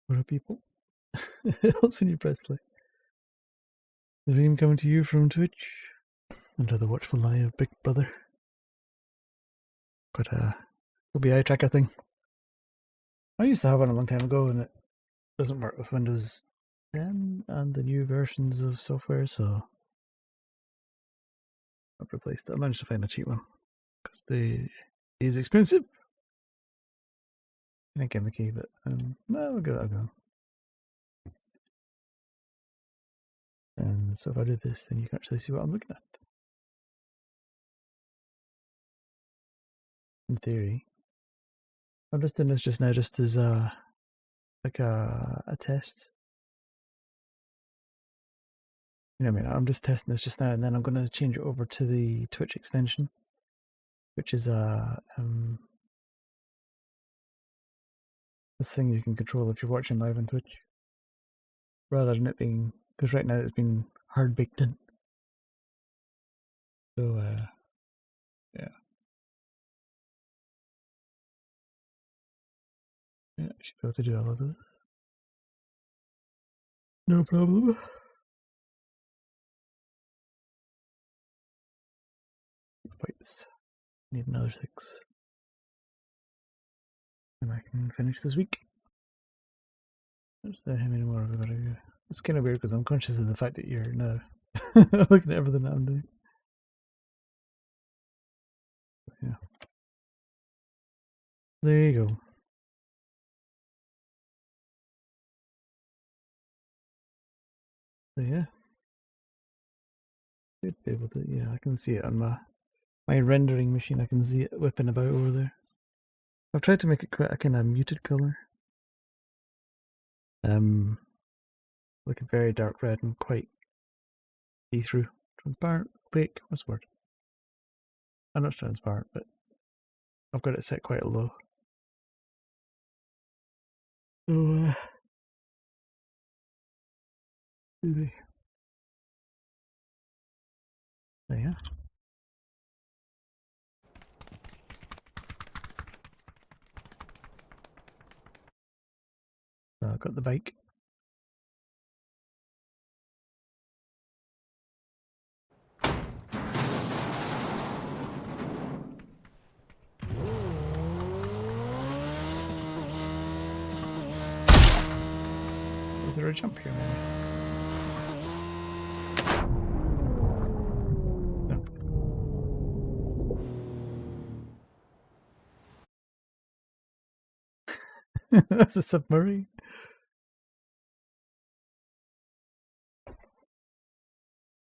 What up, people? It helps when you press play. The stream coming to you from Twitch under the watchful eye of Big Brother. Got a Tobii eye tracker thing. I used to have one a long time ago, and it doesn't work with Windows 10 and the new versions of software, so I've replaced it. I managed to find a cheap one because it is expensive. I think gimmicky, but well, I'll give it a go. And so if I do this, then you can actually see what I'm looking at. In theory, I'm just doing this just now, just as a test. You know what I mean? I'm just testing this just now, and then I'm going to change it over to the Twitch extension, which is a thing you can control if you're watching live on Twitch, rather than it being, because right now it's been hard baked in. So yeah, I should be able to do all of this. No problem. Fights. Need another 6. And I can finish this week. How many more have I got to go? It's kind of weird because I'm conscious of the fact that you're now looking at everything that I'm doing. Yeah. There you go. So yeah. Should be able to, yeah, I can see it on my rendering machine. I can see it whipping about over there. I've tried to make it quite a kind of muted color. Like a very dark red and quite see-through. Transparent, opaque, what's the word? I'm not transparent, but I've got it set quite low. So, there yeah. So I've got the bike. Is there a jump here, maybe? No. That's a submarine.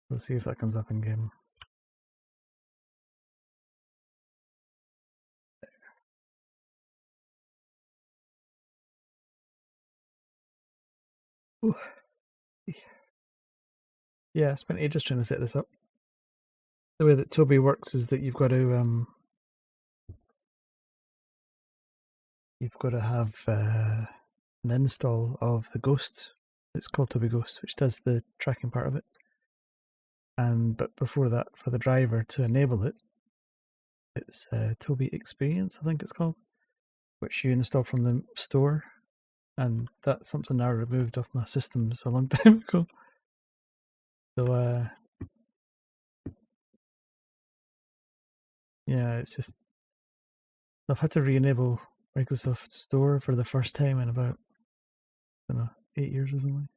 We'll see if that comes up in game. Ooh. Yeah, I spent ages trying to set this up. The way that Tobii works is that you've got to have an install of the Ghost. It's called Tobii Ghost, which does the tracking part of it. But before that, for the driver to enable it, it's Tobii Experience, I think it's called, which you install from the store. And that's something I removed off my systems a long time ago. So yeah, it's just I've had to re-enable Microsoft Store for the first time in about, I don't know, 8 years or something.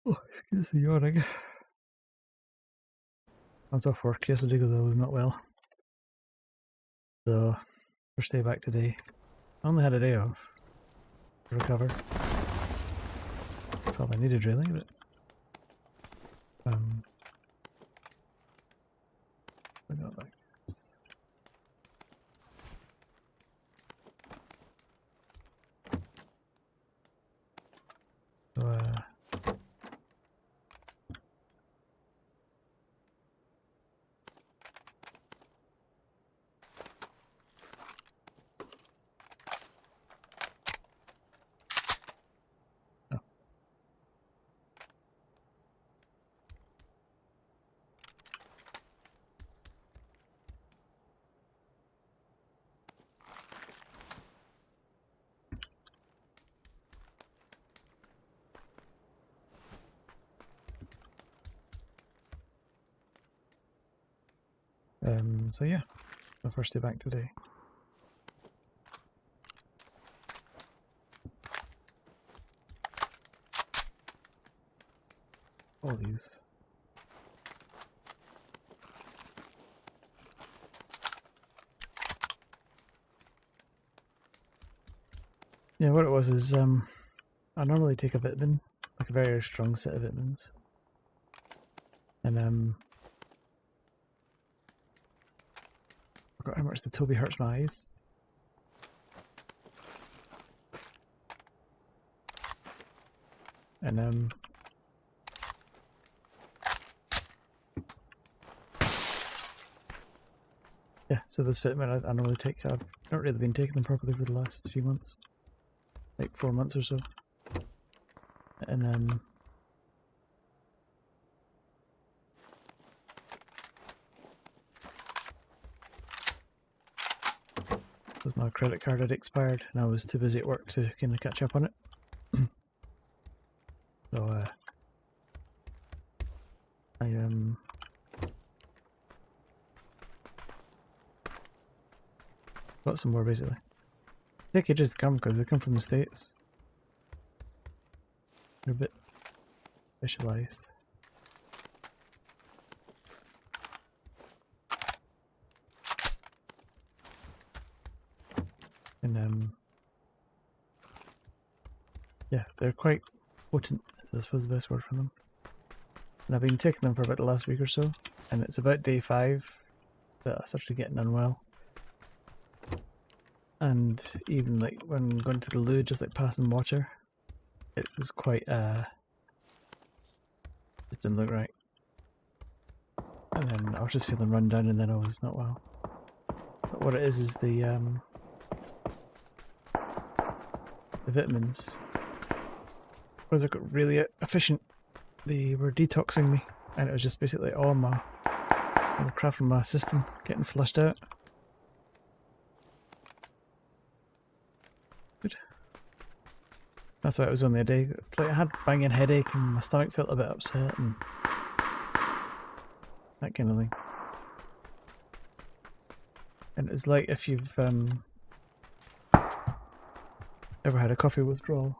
Oh, excuse the yawning. I was off work yesterday because I was not well. So, first day back today. I only had a day off to recover. That's all I needed, really. But I got like this. So, So yeah, my first day back today. All these. Yeah, what it was is I normally take a vitamin, like a very strong set of vitamins, and I forgot how much the Tobii hurts my eyes. And yeah, so this vitamin I normally take. I've not really been taking them properly for the last few months, like 4 months or so, and because my credit card had expired and I was too busy at work to kind of catch up on it. So I got some more basically. Take ages to come because they come from the States. They're a bit specialised. And yeah, they're quite potent, I suppose the best word for them. And I've been taking them for about the last week or so, and it's about day 5 that I started getting unwell. And even like when going to the loo, just like passing water, it was quite just didn't look right. And then I was just feeling run down, and then I was not well. But what it is the vitamins, because they got really efficient, they were detoxing me, and it was just basically all my crap from my system getting flushed out. Good. That's why it was only a day. It's like I had a banging headache and my stomach felt a bit upset and that kind of thing. And it's like if you've ever had a coffee withdrawal.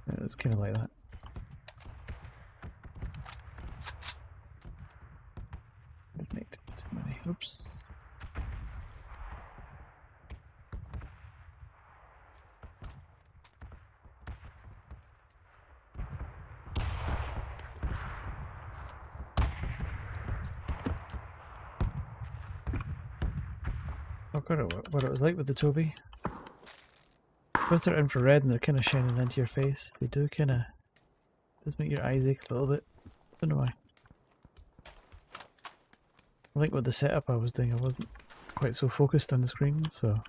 It was kind of like that. I've made too many. Oops. I forgot what it was like with the Tobii. Because they're infrared and they're kind of shining into your face, they do kind of does make your eyes ache a little bit. I don't know why. I think with the setup I was doing, I wasn't quite so focused on the screen, so.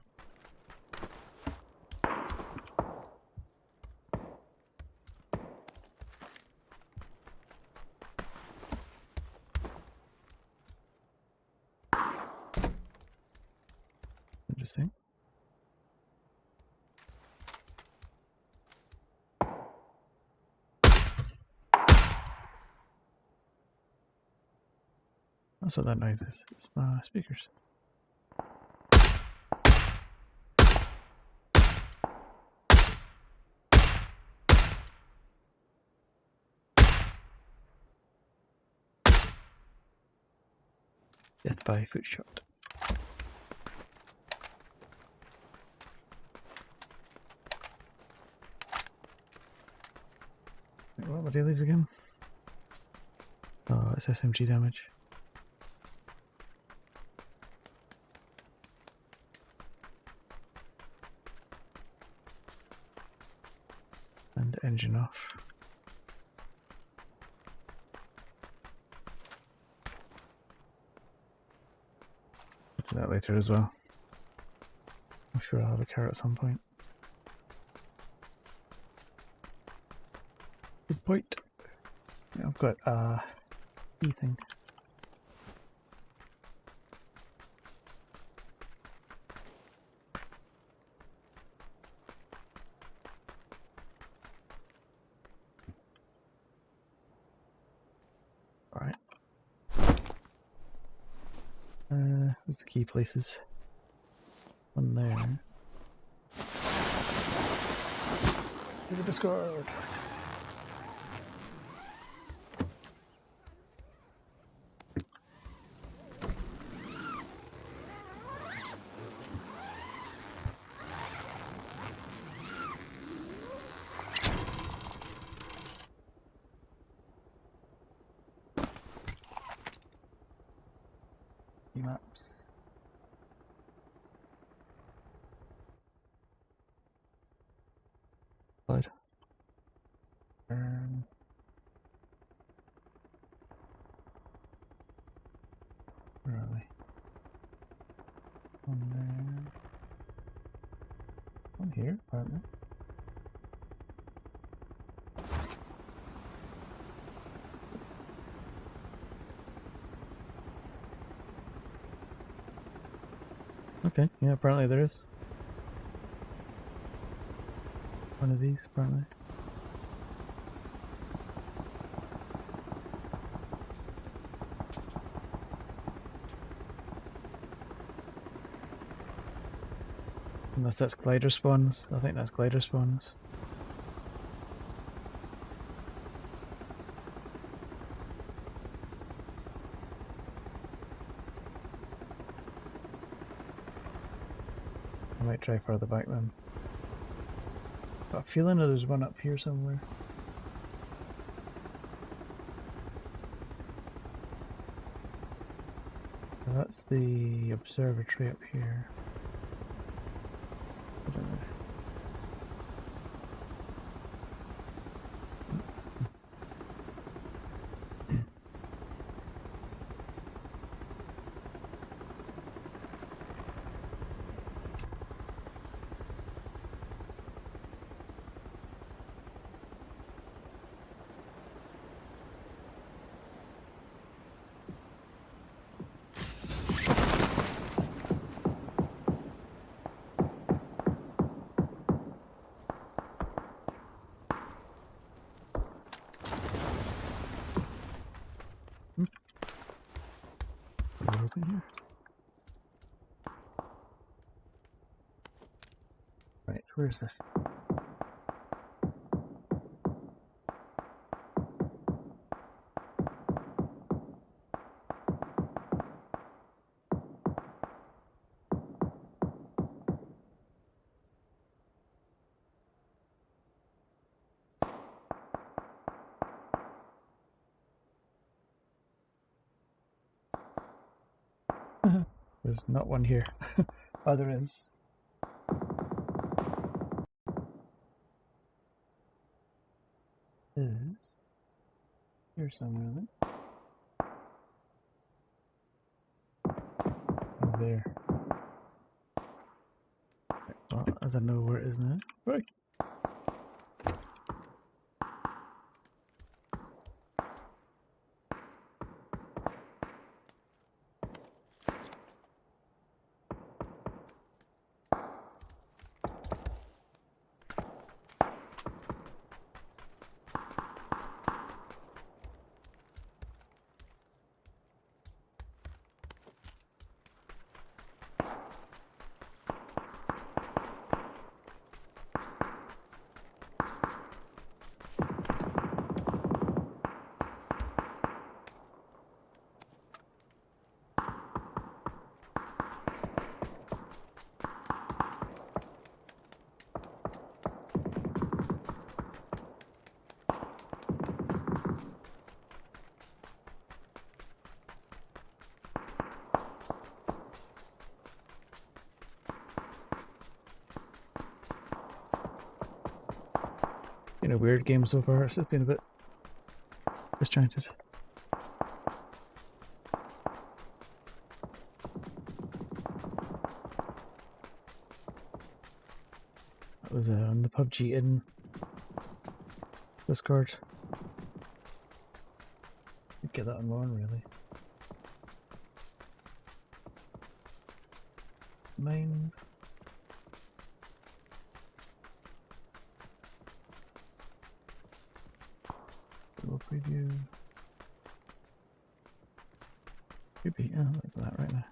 Interesting. That's what that noise is. It's my speakers. Death by foot shot. Wait, what were dailies again? Oh, it's SMG damage. And engine off. I'll do that later as well. I'm sure I'll have a car at some point. Good point. Yeah, I've got a E thing. There's the key places. One there. To the Discord. Maps. Slide. Where are they? One there. One here, apparently. Okay, yeah, apparently there is. One of these, apparently. Unless that's glider spawns. I think that's glider spawns. I might try further back then. Got a feeling there's one up here somewhere. So that's the observatory up here. I don't know. Open here. Right, where's this? There's not one here. Oh, there is. Is here somewhere then? Oh, there. Well, as I know where it is now. Right. Been a weird game so far. It's just been a bit disjointed. That was on the PUBG in Discord. You'd get that on one, really. Mine. Little preview. Creepy. Oh, look at that right now.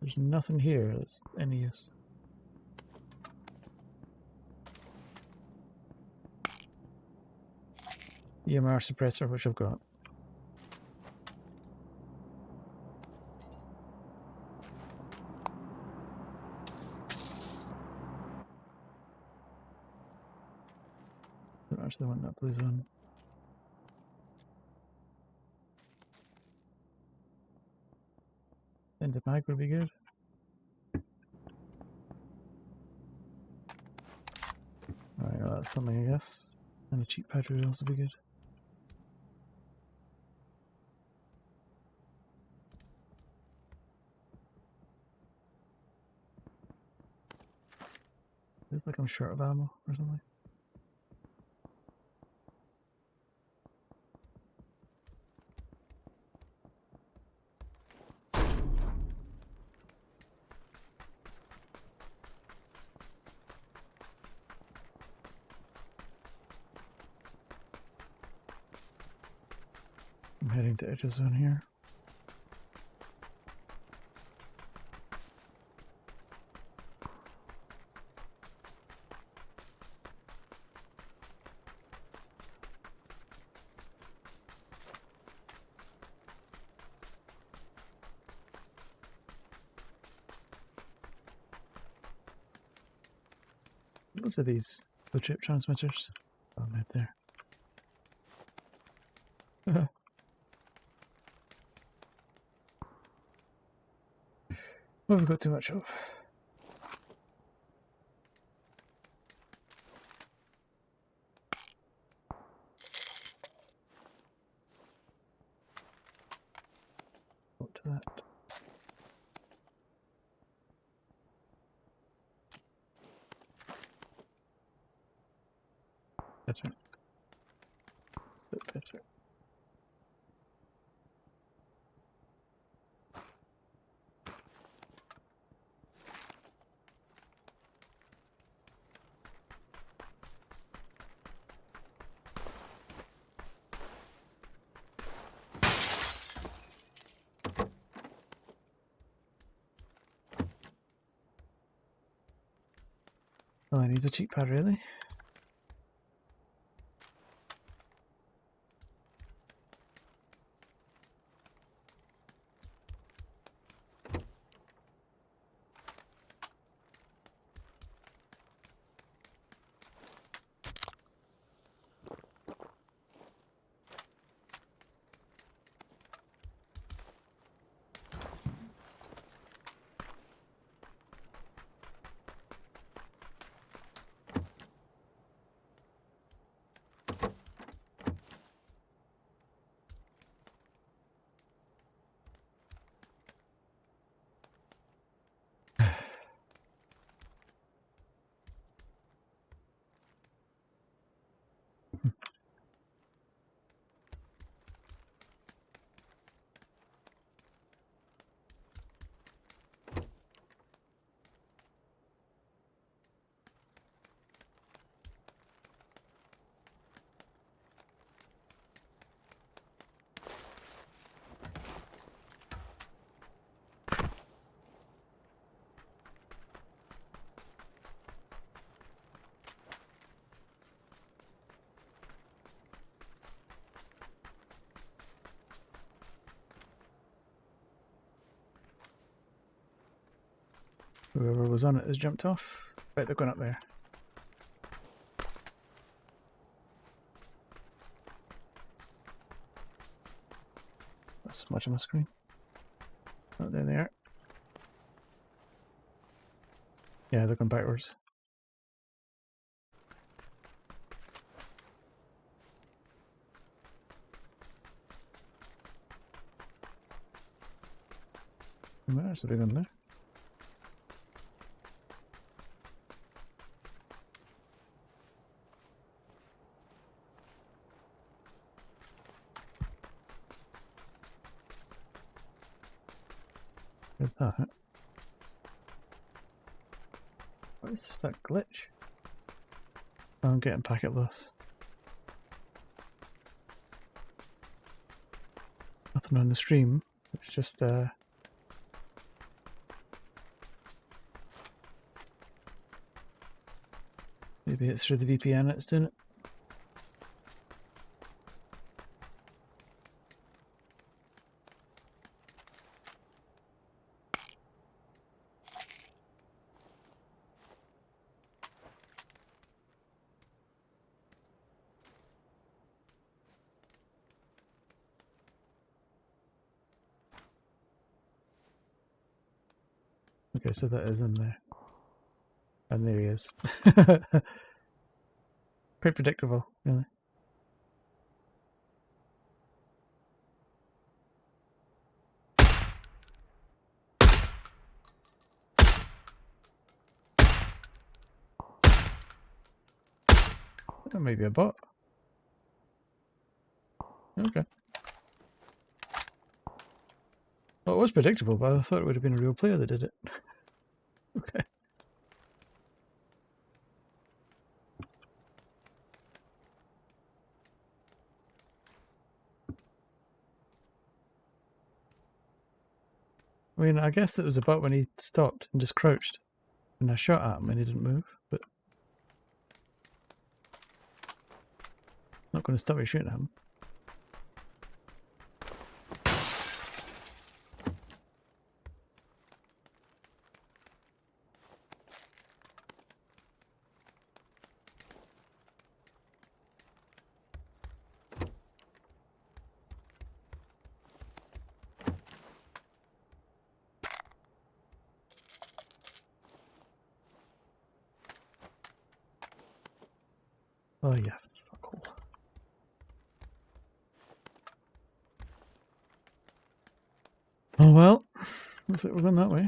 There's nothing here that's any use. EMR suppressor, which I've got. Don't actually want that blue zone. Ended mag would be good. Alright, well, that's something, I guess. And a cheap battery would also be good. Feels like I'm short of ammo or something. I'm heading to edge zone here. Lots of these blue chip transmitters. Oh, I'm right there. What have we got too much of? Up to that. Better. Bit better. Well, I need a cheap pad, really. Whoever was on it has jumped off. Right, they're going up there. That's smudge on my screen. Oh, there they are. Yeah, they're going backwards. There's a big one there. Good that. What is that glitch? Oh, I'm getting packet loss. Nothing on the stream. It's just Maybe it's through the VPN it's doing it. Okay, so that is in there. And there he is. Pretty predictable, really. That may be a bot. Okay. Well, it was predictable, but I thought it would have been a real player that did it. Okay. I mean, I guess that was a bot when he stopped and just crouched. And I shot at him and he didn't move, but... not going to stop me shooting at him. Oh yeah, fuck all. Oh well, looks like we're going that way.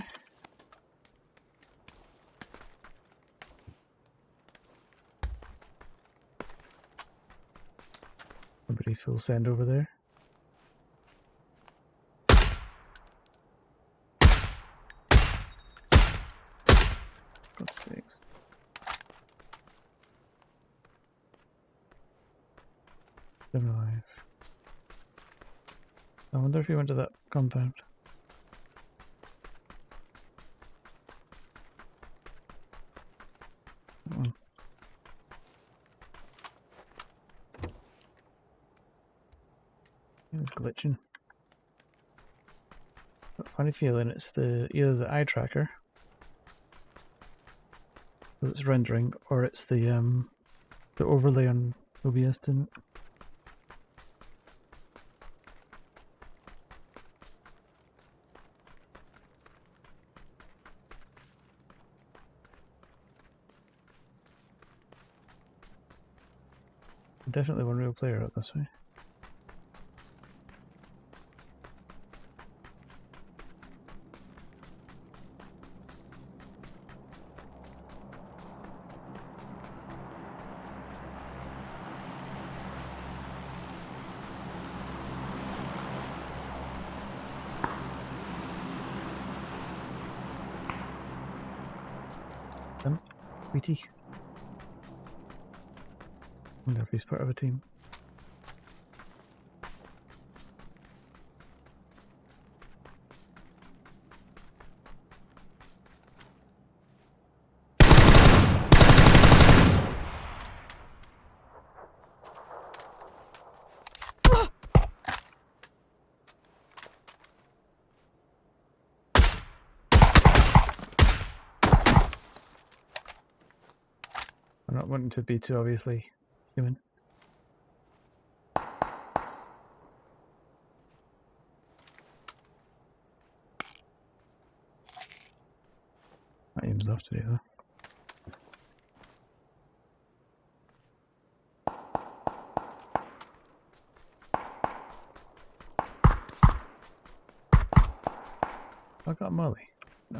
Somebody full send over there. God's sakes. Still alive. I wonder if he went to that compound. Oh. It was glitching. Got a funny feeling it's either the eye tracker that's rendering, or it's the overlay on OBS, didn't it? Definitely one real player out this way. Wheaty. Wonder if he's part of a team. I'm not wanting to be too obviously human. That aim's off today though. I got Molly. No.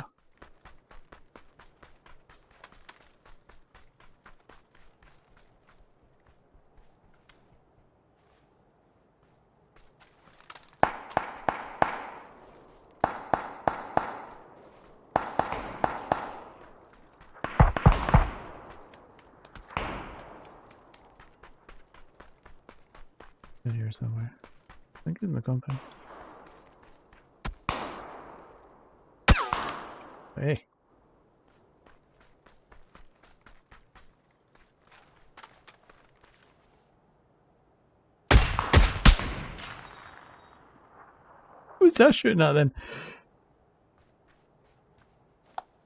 In here somewhere. I think it's in the compound. Hey. Who's that shooting at then?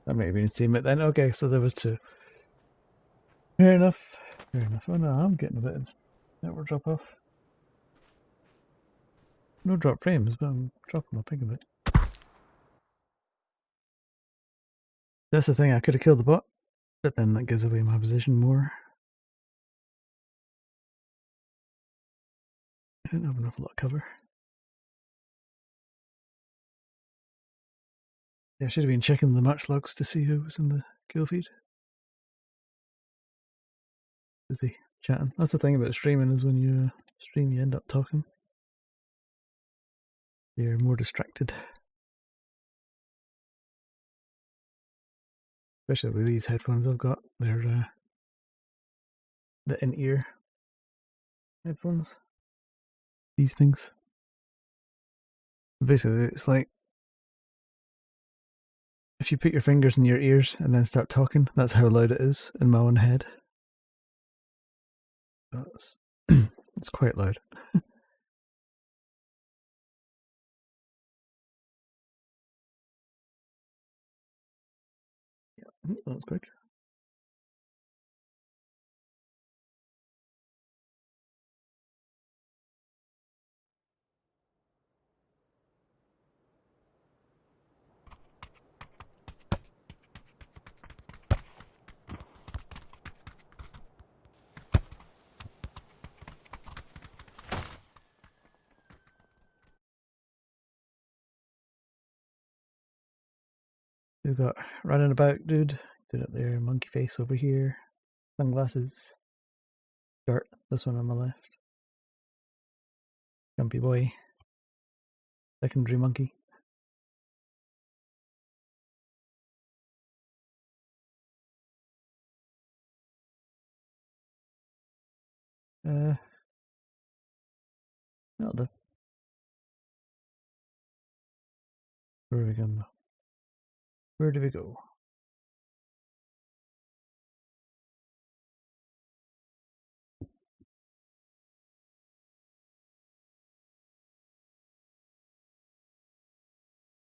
I might have even seen it then. Okay, so there was two. Fair enough. Fair enough. Oh no, I'm getting a bit of network drop off. No drop frames, but I'm dropping my ping a bit. That's the thing, I could have killed the bot, but then that gives away my position more. I didn't have an awful lot of cover. Yeah, I should have been checking the match logs to see who was in the kill feed. Busy chatting. That's the thing about streaming, is when you stream you end up talking. You're more distracted. Especially with these headphones I've got. They're the in-ear headphones. These things. Basically, it's like if you put your fingers in your ears and then start talking, that's how loud it is in my own head. It's, it's quite loud. Yeah, that was quick. We've got running about dude. Did it there, monkey face over here. Sunglasses. Shirt. This one on my left. Jumpy boy. Secondary monkey. Not the. Where are we going though? Where do we go?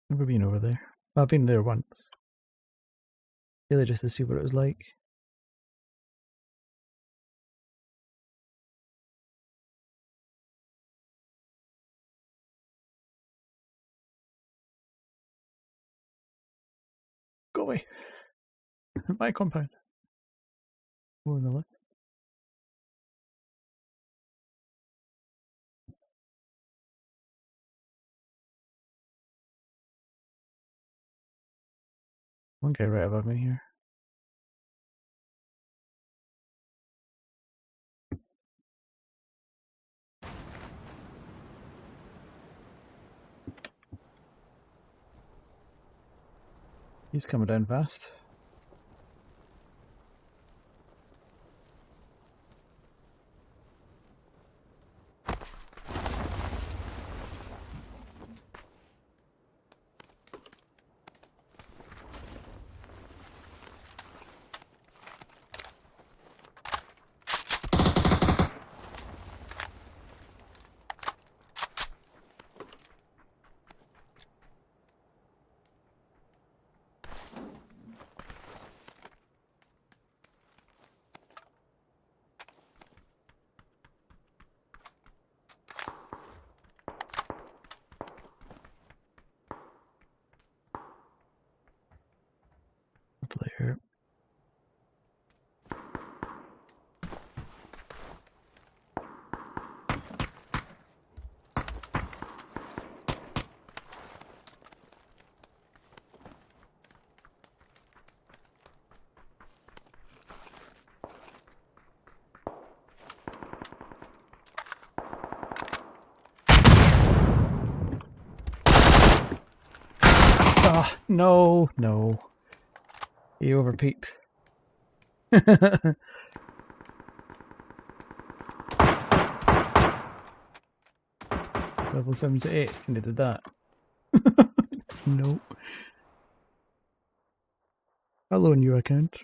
Never been over there. I've been there once. Really just to see what it was like. Go away. My compound. More on the left. One guy right above me here. He's coming down fast. Player. Ah, no, no. He overpeaked. Level 78, and he did that. Nope. Hello, new account.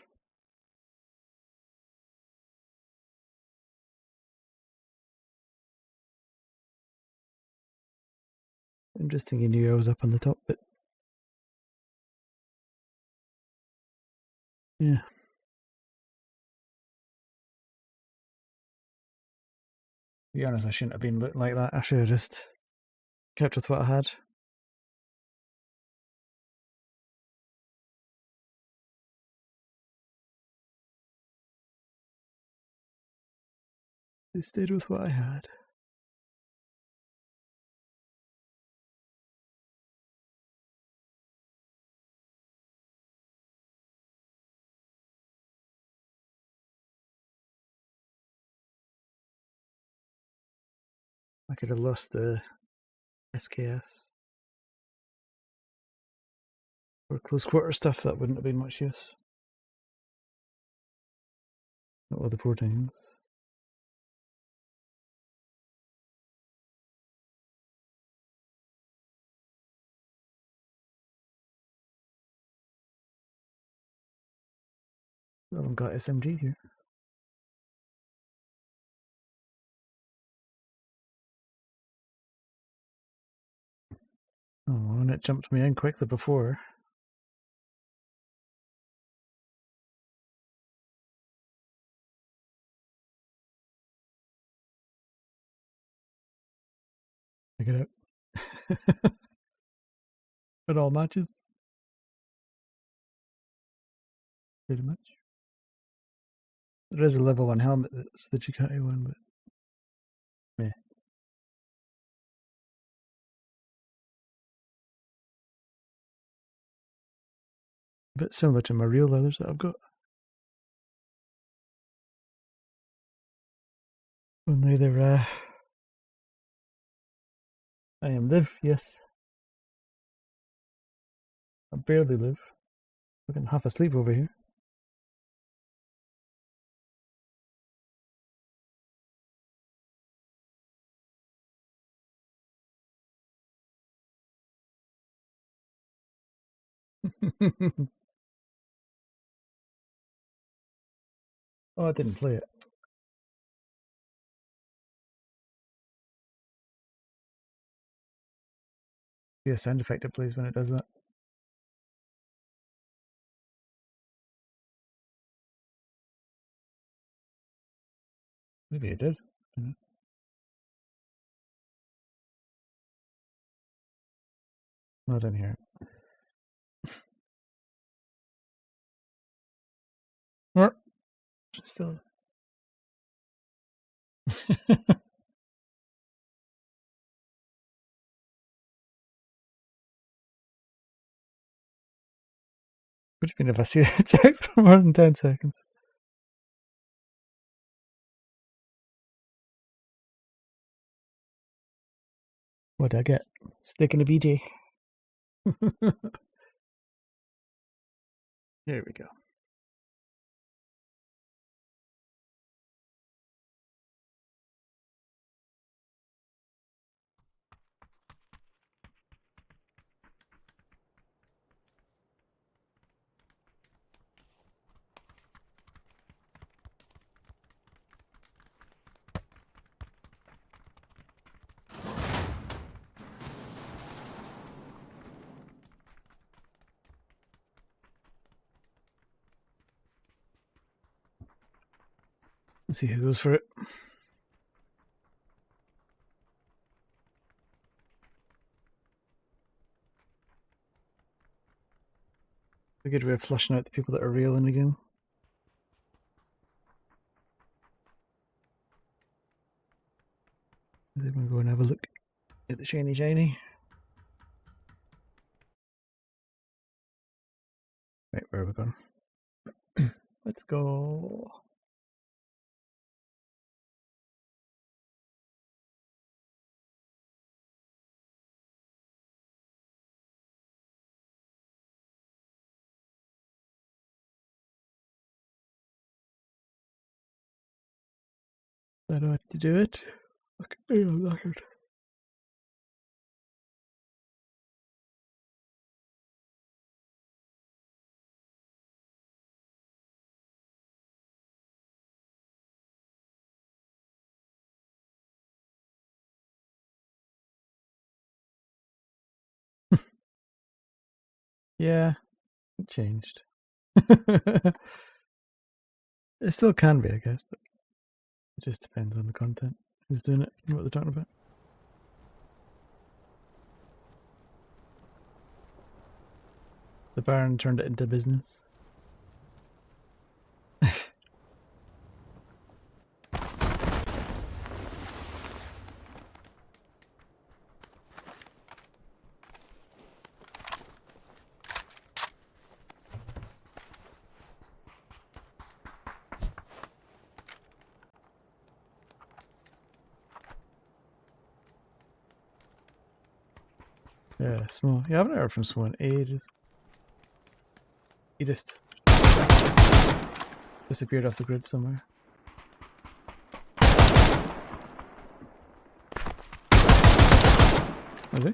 Interesting you knew I was up on the top bit. Yeah. To be honest, I shouldn't have been looking like that. I should have just kept with what I had. I stayed with what I had. I could have lost the SKS. For close quarter stuff, that wouldn't have been much use. Not with the 14s. I haven't got SMG here. Oh, and it jumped me in quickly before. I get out. It all matches. Pretty much. There is a level 1 helmet that's the Ducati one, but meh. A bit similar to my real leathers that I've got. Only they're I am live, yes. I barely live. I'm half asleep over here. Oh, I didn't play it. Yeah, sound effect it plays when it does that. Maybe it did. No, I didn't hear it. Still. What do you mean if I see the text for more than 10 seconds? What did I get? Stick in a BJ. There we go. Let's see who goes for it. A good way of flushing out the people that are railing again. Then we'll go and have a look at the shiny shiny. Right, where are we going? Let's go. That ought to do it. Okay, I'm knackered. Yeah, it changed. It still can be, I guess, but it just depends on the content, who's doing it, and what they're talking about. The Baron turned it into business. Yeah, Smo. Yeah, I haven't heard from Smo in ages. He just disappeared off the grid somewhere. Was he?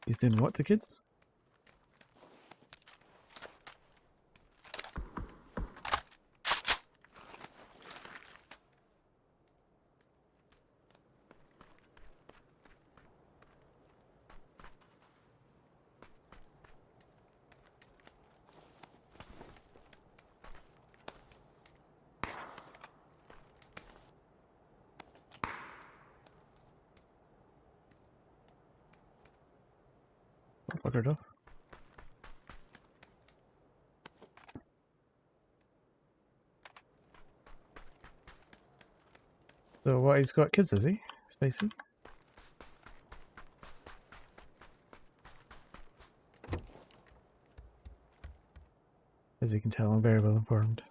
He's doing what to kids? Fuckered off. So what, he's got kids, is he? Spicy? As you can tell, I'm very well informed.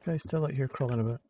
Guy's still out here crawling about.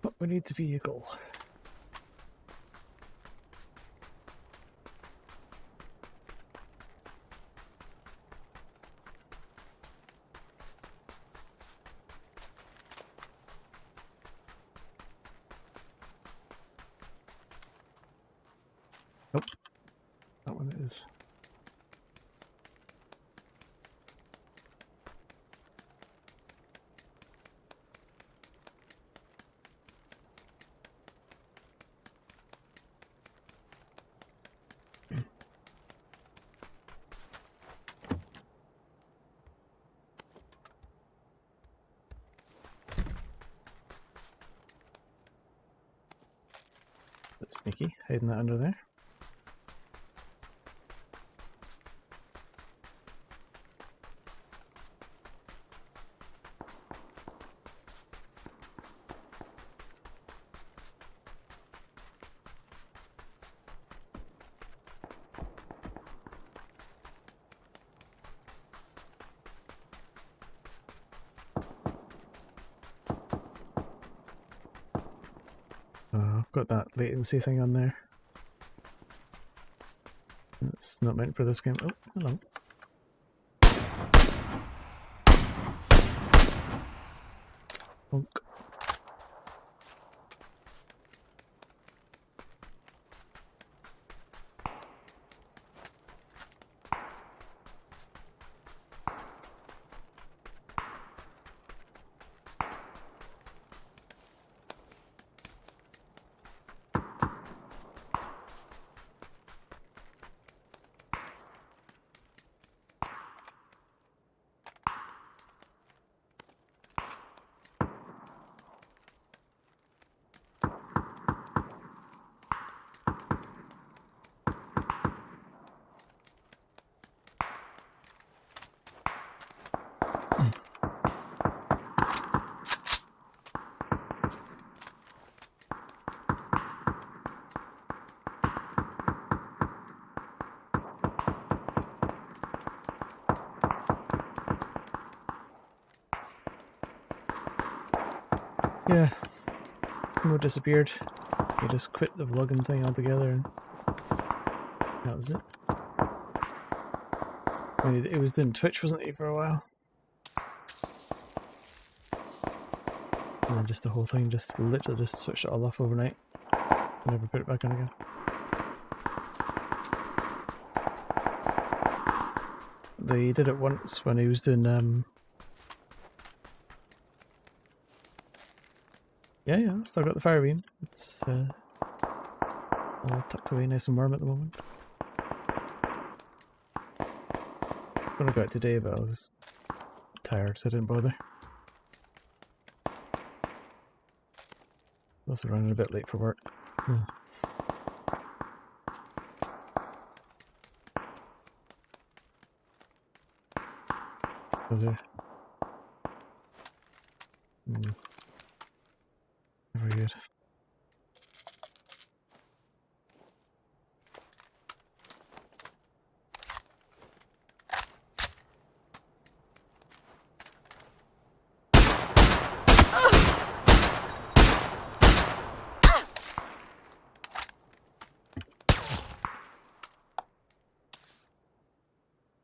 But we need the vehicle. Nope. That one is. Bit sneaky, hiding that under there. I've got that latency thing on there. It's not meant for this game. Oh, hello. Bonk. Gizmo disappeared. He just quit the vlogging thing altogether and that was it. I mean, he was doing Twitch, wasn't he, for a while? And then just the whole thing just literally just switched it all off overnight. Never put it back on again. They did it once when he was doing yeah, still got the fire beam. It's all tucked away nice and warm at the moment. I'm gonna go out today, but I was tired, so I didn't bother. Also running a bit late for work. Yeah. Was there? Very good.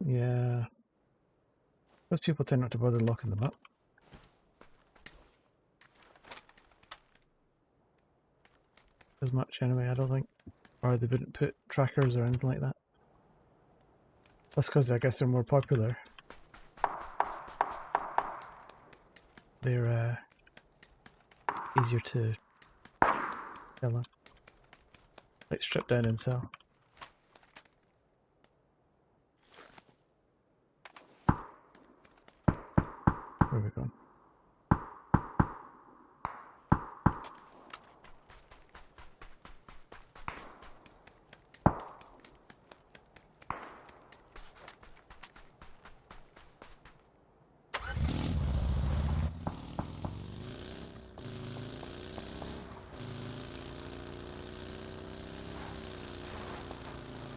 Yeah. Most people tend not to bother locking them up. As much anyway, I don't think. Or they wouldn't put trackers or anything like that. That's because I guess they're more popular. They're easier to sell them. Like strip down and sell. Where are we going?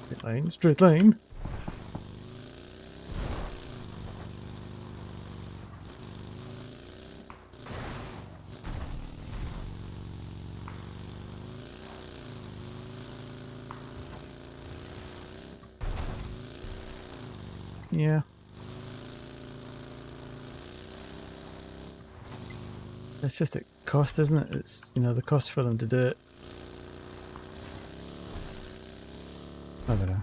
Straight line, straight line. Yeah. It's just a cost, isn't it? It's, you know, the cost for them to do it. I don't know.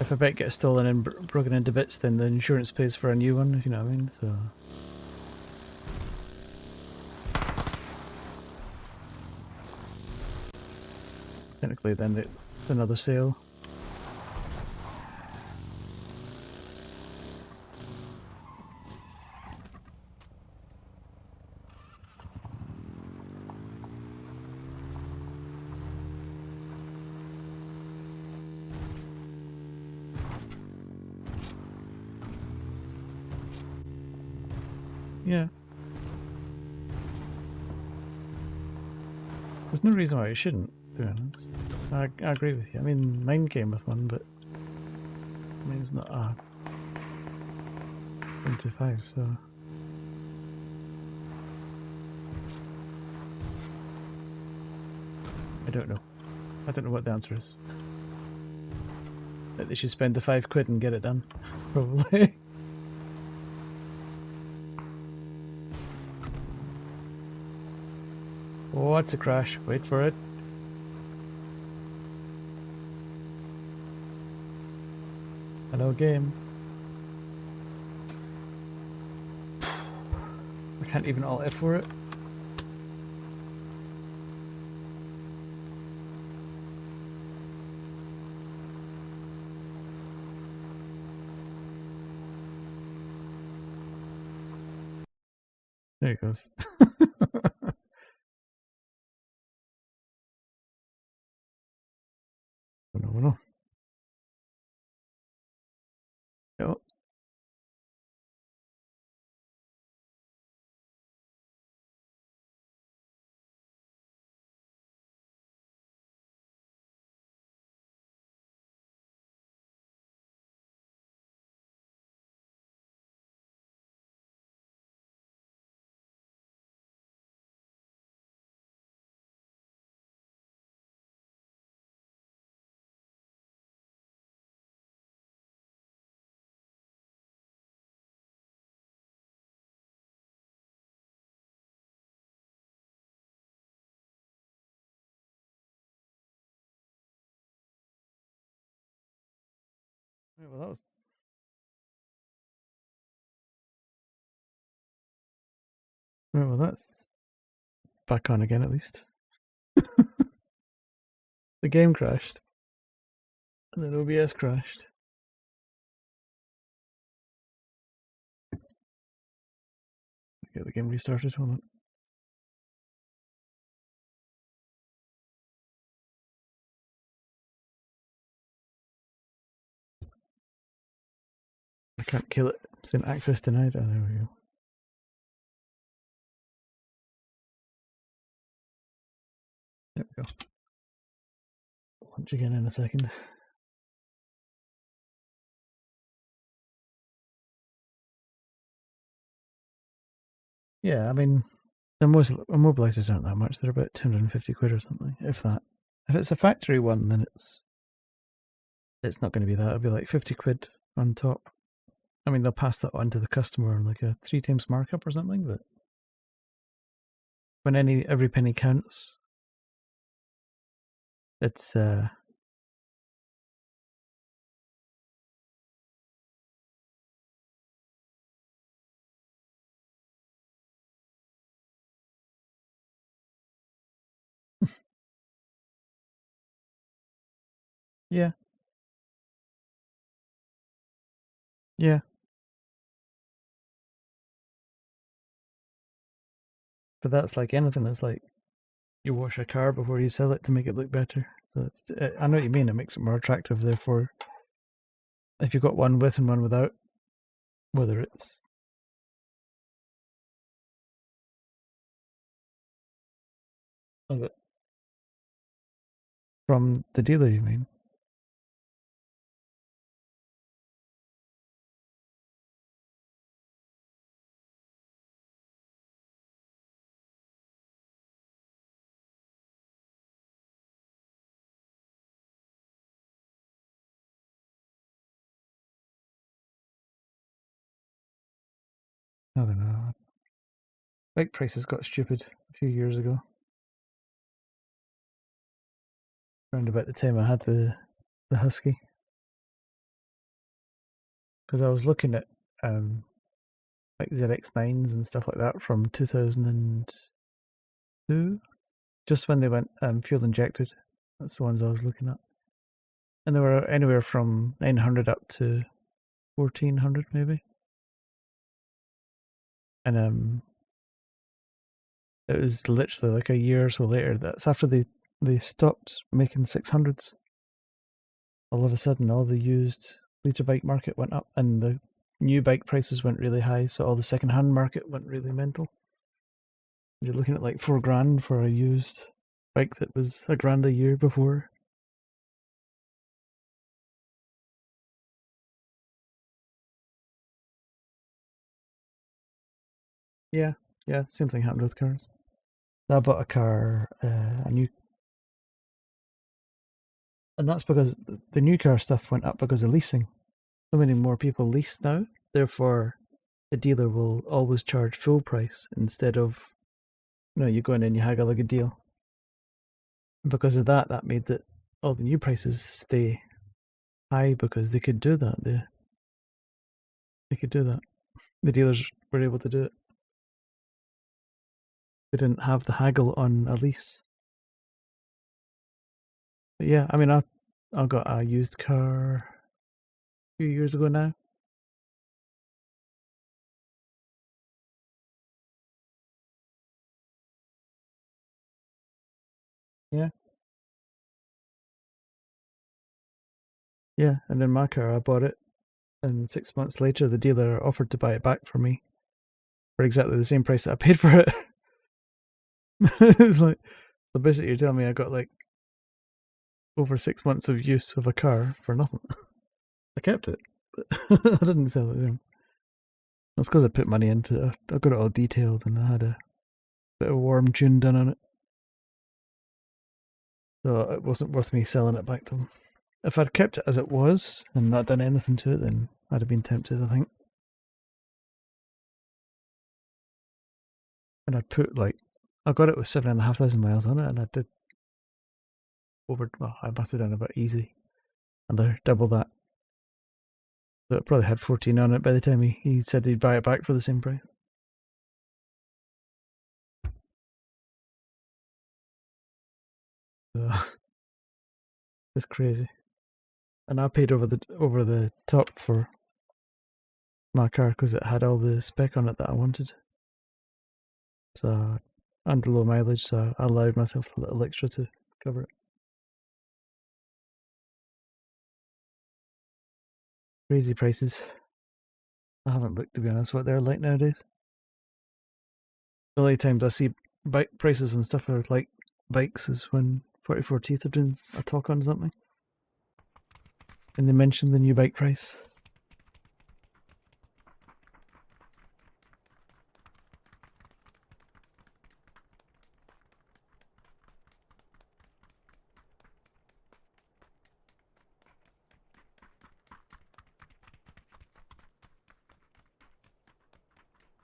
If a bike gets stolen and broken into bits, then the insurance pays for a new one, if you know what I mean, so... Technically then it's another sale. Yeah. There's no reason why it shouldn't, to be honest. I agree with you. I mean, mine came with one, but mine's not a 125, so... I don't know. I don't know what the answer is. That they should spend the £5 and get it done, probably. Oh, it's a crash. Wait for it. Hello, game. I can't even alt F for it. There it goes. Phenomenal. Yep. Yeah, well, that was. Right, well, that's back on again at least. The game crashed, and then OBS crashed. Get the game restarted. Hold on. I can't kill it. It's in access denied. Oh, there we go. There we go. Launch again in a second. Yeah, I mean, the immobilizers aren't that much. They're about 250 quid or something, if that. If it's a factory one, then it's not going to be that. It'll be like 50 quid on top. I mean, they'll pass that on to the customer like a 3 times markup or something, but when every penny counts, it's yeah, yeah. But that's like anything. That's like you wash a car before you sell it to make it look better. So I know what you mean. It makes it more attractive. Therefore, if you've got one with and one without, whether it's is it from the dealer, you mean? I don't know. Bike prices got stupid a few years ago. Around about the time I had the Husky, because I was looking at like ZX9s and stuff like that from 2002, just when they went fuel injected. That's the ones I was looking at, and they were anywhere from 900 up to 1400 maybe. And it was literally like a year or so later. That's after they stopped making 600s. All of a sudden, all the used liter bike market went up, and the new bike prices went really high. So all the second-hand market went really mental. You're looking at like $4,000 for a used bike that was $1,000 a year before. Yeah, yeah. Same thing happened with cars. I bought a car, a new, and that's because the new car stuff went up because of leasing. So many more people lease now. Therefore, the dealer will always charge full price instead of, you go in and you haggle a good deal. And because of that, that made that all the new prices stay high because they could do that. They could do that. The dealers were able to do it. They didn't have the haggle on a lease. But yeah, I mean, I got a used car a few years ago now. Yeah, yeah. And in my car, I bought it, and 6 months later, the dealer offered to buy it back for me for exactly the same price that I paid for it. It was like, so basically, you're telling me I got like over 6 months of use of a car for nothing. I kept it, but I didn't sell it to him. That's because I put money into it. I got it all detailed, and I had a bit of warm tune done on it. So it wasn't worth me selling it back to him. If I'd kept it as it was and not done anything to it, then I'd have been tempted, I think. And I'd put like, I got it with 7,500 miles on it, and I did I must have done about easy. Another double that. So it probably had 14 on it by the time he said he'd buy it back for the same price. So, it's crazy. And I paid over the top for my car because it had all the spec on it that I wanted. So, and the low mileage, so I allowed myself a little extra to cover it. Crazy prices. I haven't looked, to be honest, what they're like nowadays. The only times I see bike prices and stuff are like bikes is when 44 Teeth are doing a talk on something. And they mention the new bike price.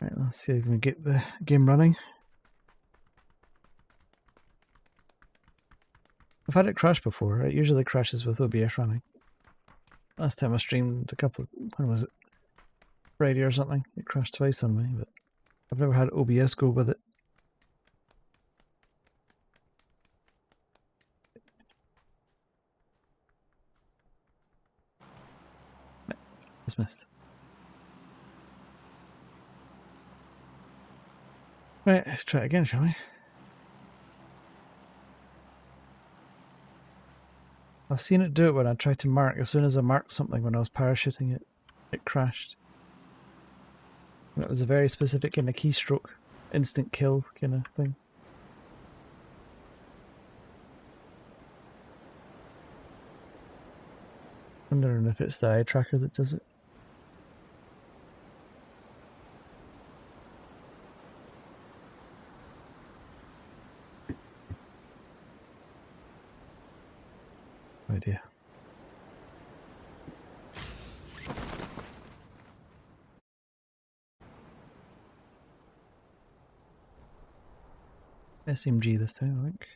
Right, let's see if we can get the game running. I've had it crash before. It usually crashes with OBS running. Last time I streamed when was it? Friday or something. It crashed twice on me, but I've never had OBS go with it. Dismissed. Right, let's try it again, shall we? I've seen it do it when I tried to mark. As soon as I marked something when I was parachuting it, it crashed. And it was a very specific kind of keystroke, instant kill kind of thing. Wondering if it's the eye tracker that does it. No idea. SMG this time, I think.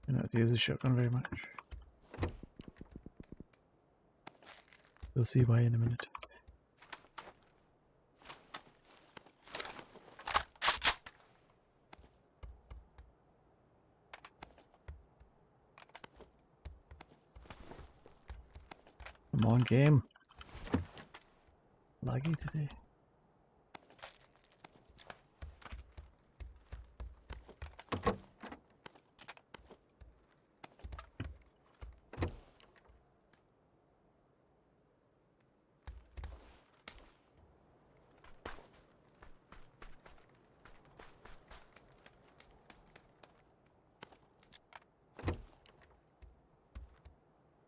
I don't have to use the shotgun very much. We'll see why in a minute. Come on, game. Laggy today.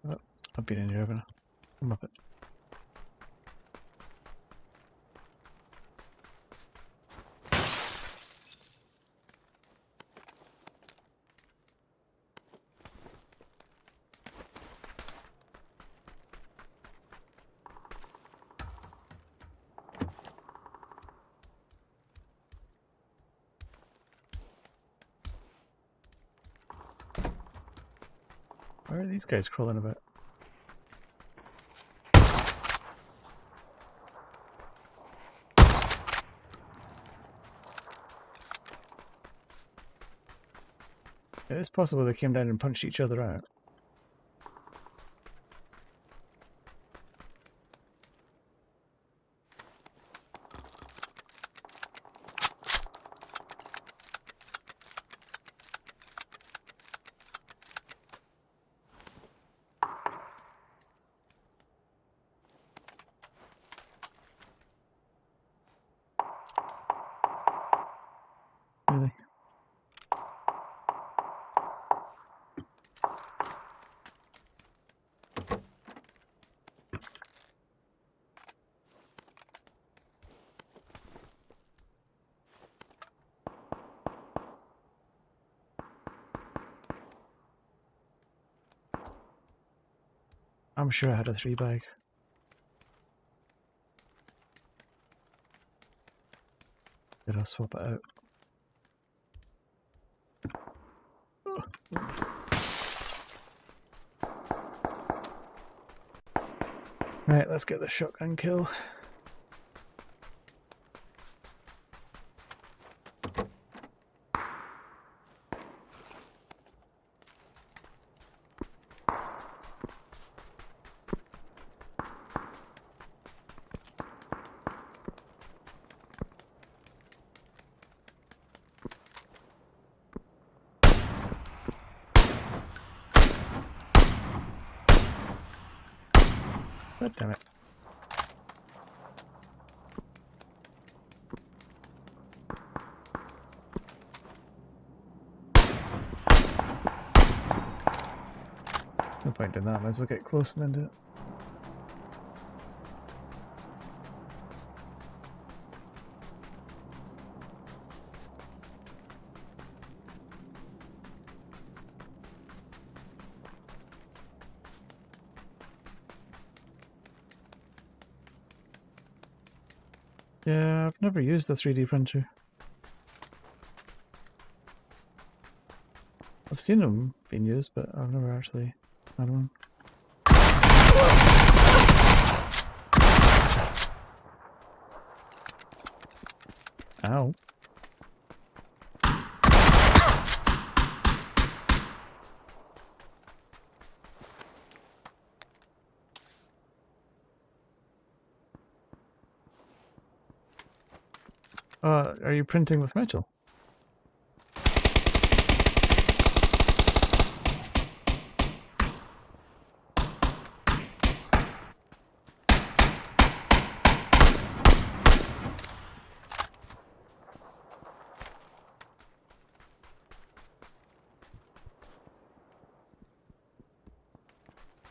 Oh, I've been in here, haven't I? I'm up it. Where are these guys crawling about? It is possible they came down and punched each other out. I'm sure I had a 3 bag. Did I swap it out? Right, let's get the shotgun kill. God damn it. No point doing that, might as well get close and then do it. Yeah, I've never used the 3D printer. I've seen them being used, but I've never actually had one. Ow. Are you printing with metal?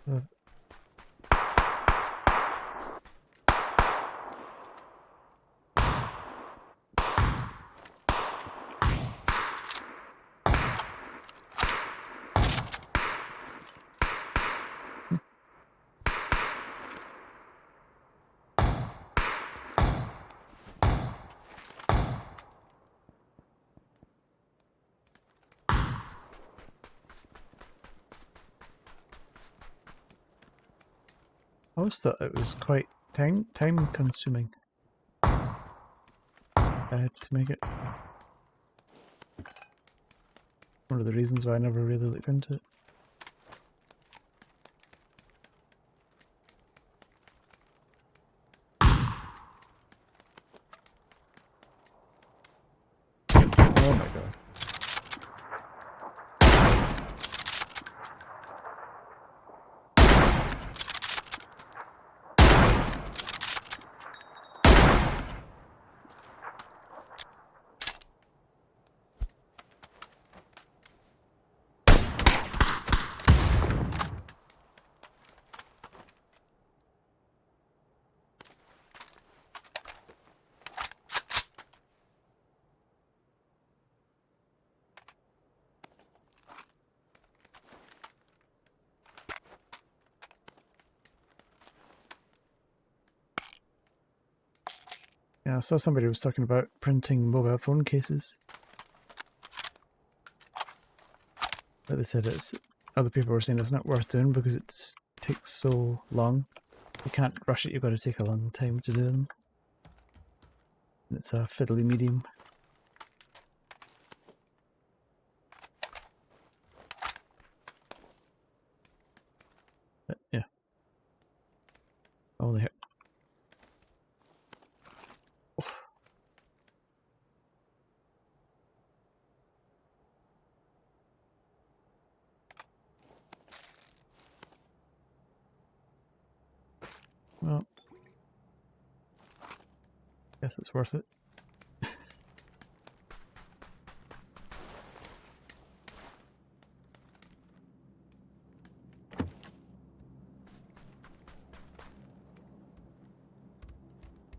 Uh, I always thought it was quite time consuming to make it. One of the reasons why I never really looked into it. Oh my god. Yeah, I saw somebody was talking about printing mobile phone cases. But they said other people were saying it's not worth doing because it takes so long. You can't rush it, you've got to take a long time to do them. And it's a fiddly medium. But yeah. Oh, they Well, guess it's worth it.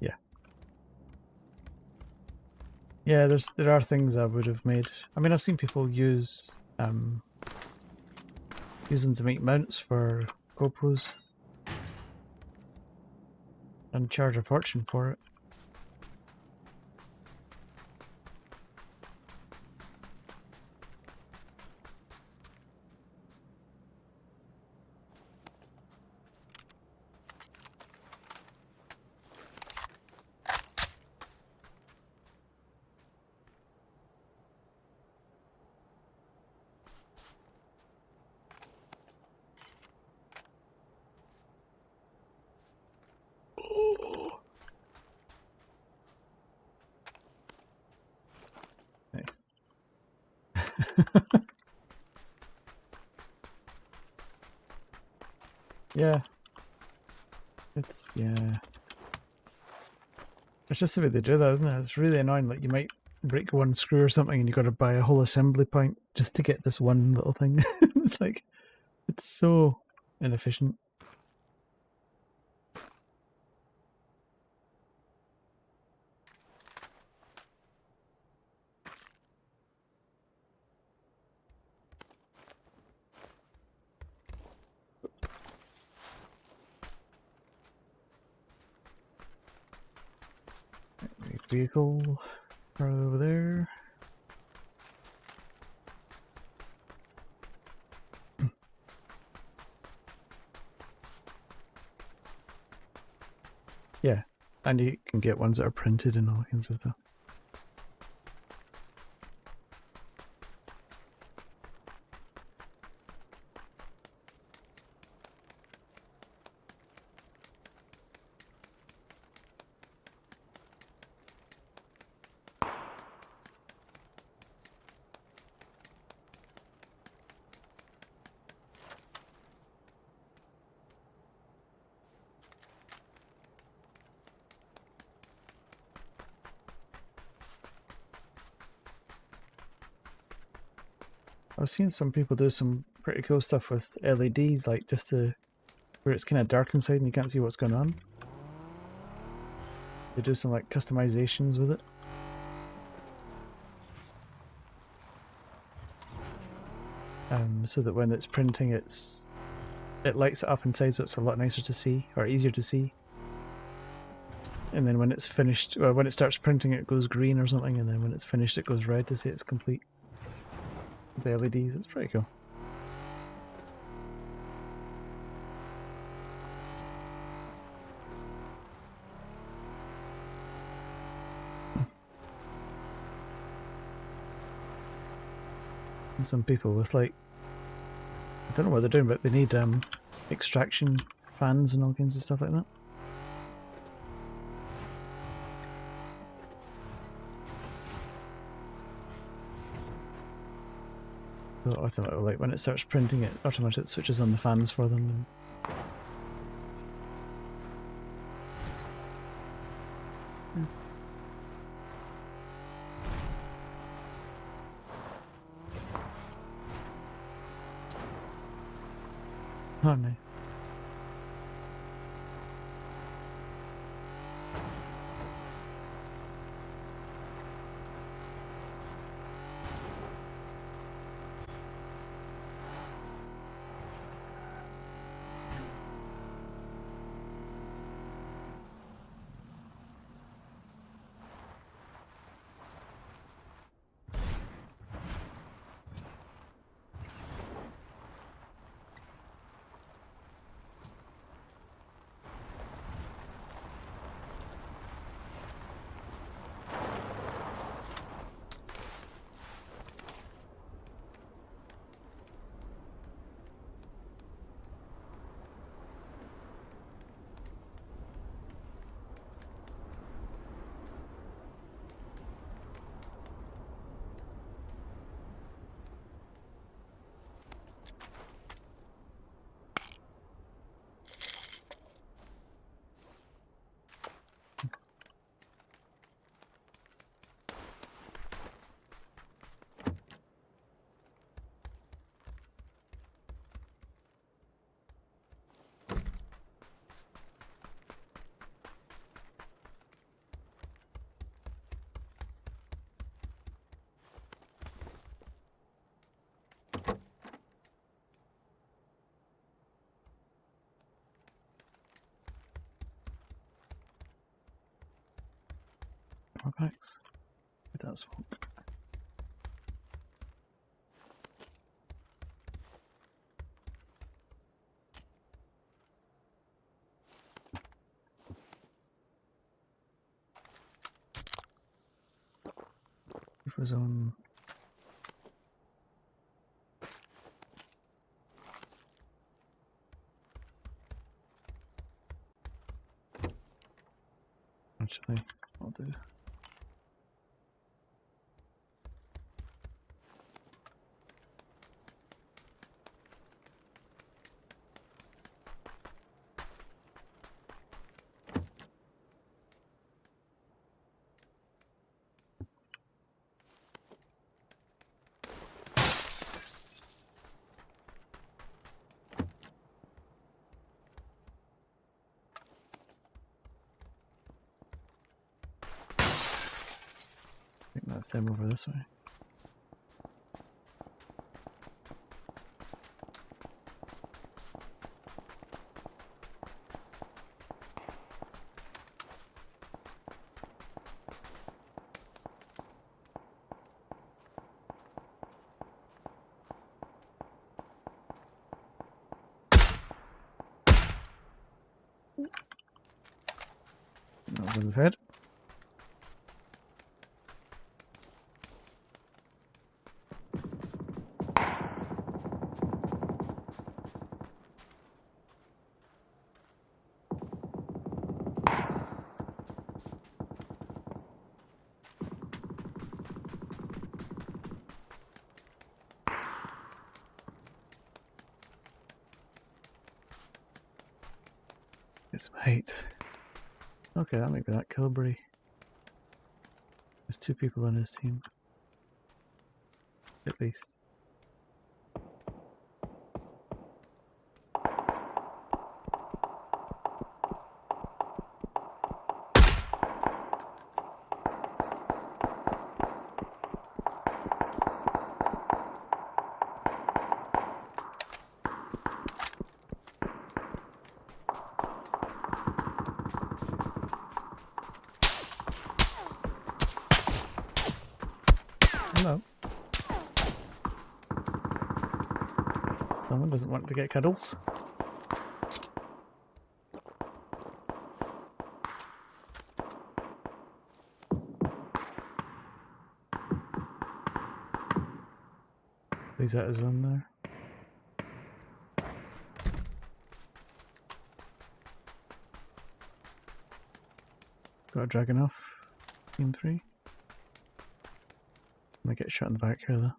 Yeah. Yeah, there are things I would have made. I mean, I've seen people use them to make mounts for GoPros. and charge a fortune for it. Nice. Yeah. Yeah. It's just the way they do that, isn't it? It's really annoying. Like, you might break one screw or something and you've got to buy a whole assembly point just to get this one little thing. It's like, it's so inefficient. Vehicle right over there. Yeah, and you can get ones that are printed and all kinds of stuff. I've seen some people do some pretty cool stuff with LEDs, like just to where it's kind of dark inside and you can't see what's going on. They do some like customizations with it. So that when it's printing, it lights it up inside, so it's a lot nicer to see or easier to see. And then when it's finished, well, when it starts printing, it goes green or something, and then when it's finished, it goes red to say it's complete. The LEDs, it's pretty cool. And some people with like, I don't know what they're doing, but they need extraction fans and all kinds of stuff like that. So automatically, like when it starts printing, it automatically switches on the fans for them. And oh, nice. packs. Get that smoke. Buffer zone. Actually, I'll do. I think that's them over this way. Over his head. Get some height. Okay, that might be that Kilbury. There's 2 people on his team. At least. Hello. Someone doesn't want to get cuddles. He's out of zone there. Got a dragon off. Team 3. Might get shot in the back here though.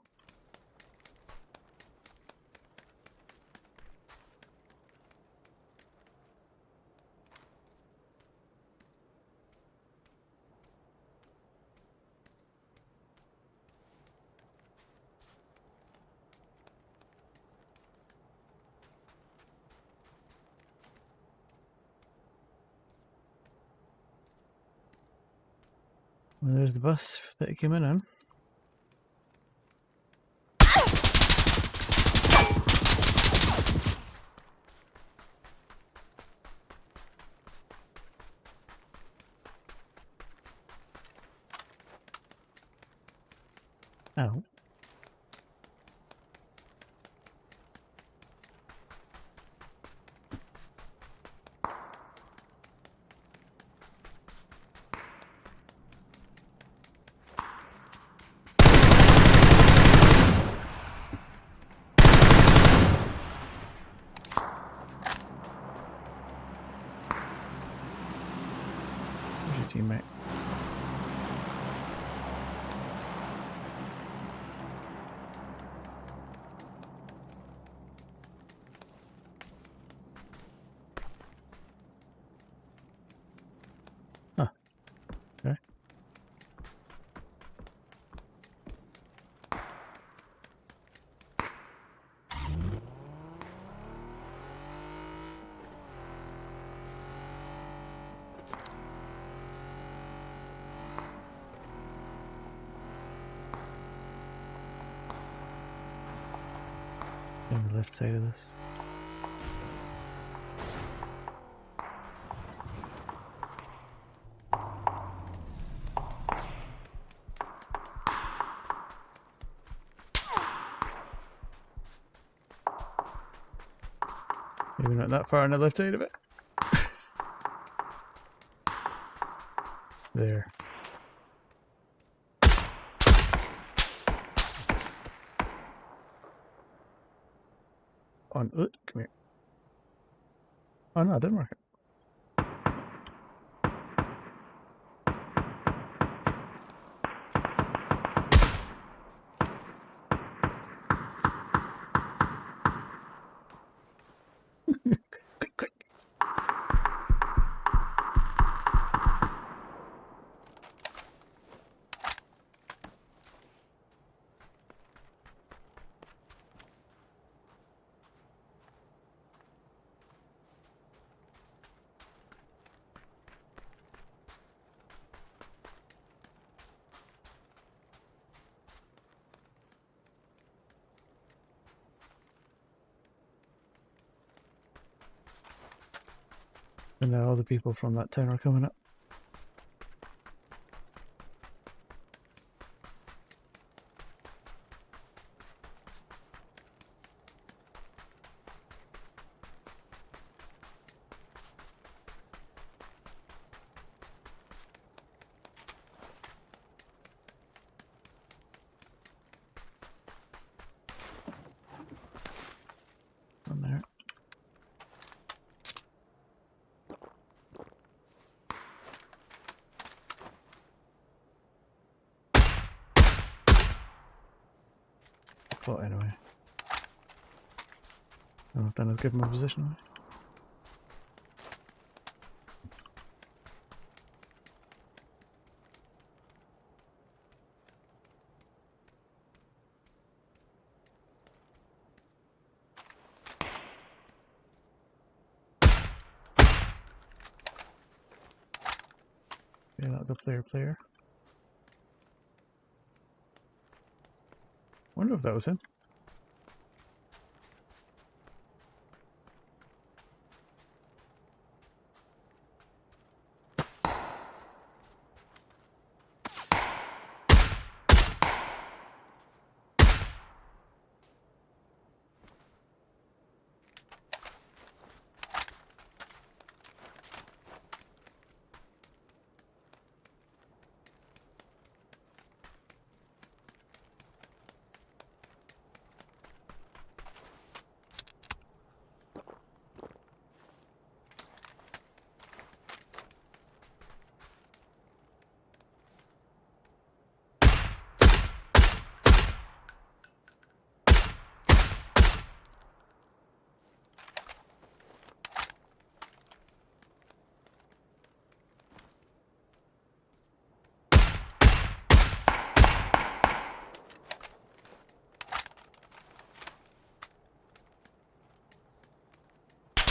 Well, there's the bus that he came in on. Oh. Where's your teammate? Huh. Okay. On the left side of this. Maybe not that far on the left side of it. There. On, come here. Oh no, it didn't work. Quick, quick. And now all the people from that town are coming up. On there. Plot anyway. Oh, then let's give him a position away. Yeah, that was a player. Wonder if that was him.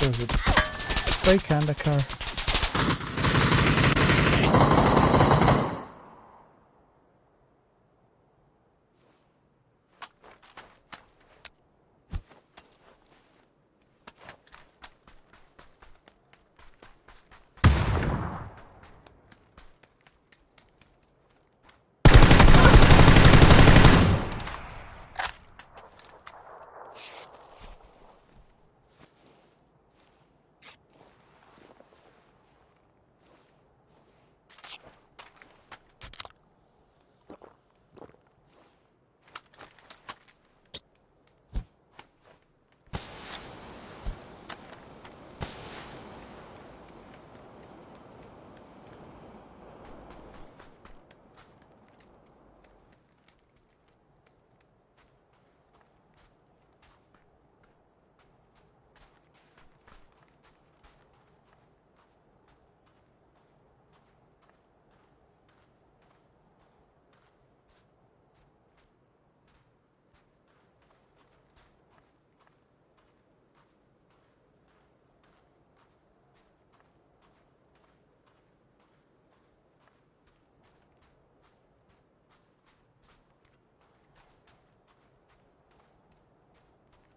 There's a bike and a car.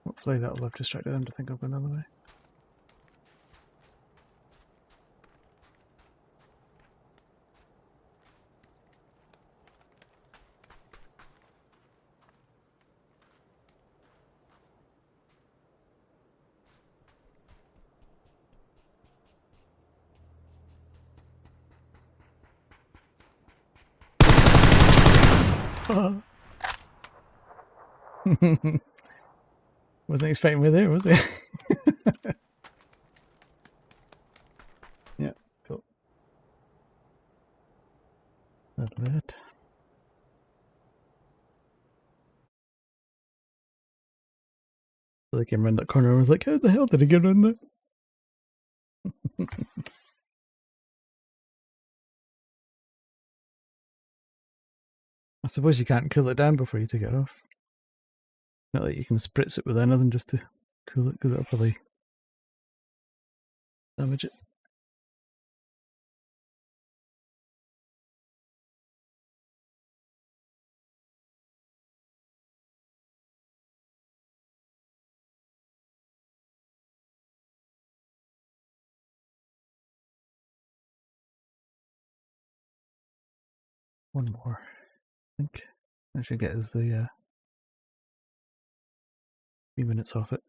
Hopefully that'll have distracted them to think of another way. Wasn't expecting me there, was he? Yeah, cool. That'll do it. So they came around that corner and was like, how the hell did he get around there? I suppose you can't cool it down before you take it off. Not like you can spritz it with anything just to cool it, because that'll probably damage it. One more, I think. I should get us the 3 minutes off it.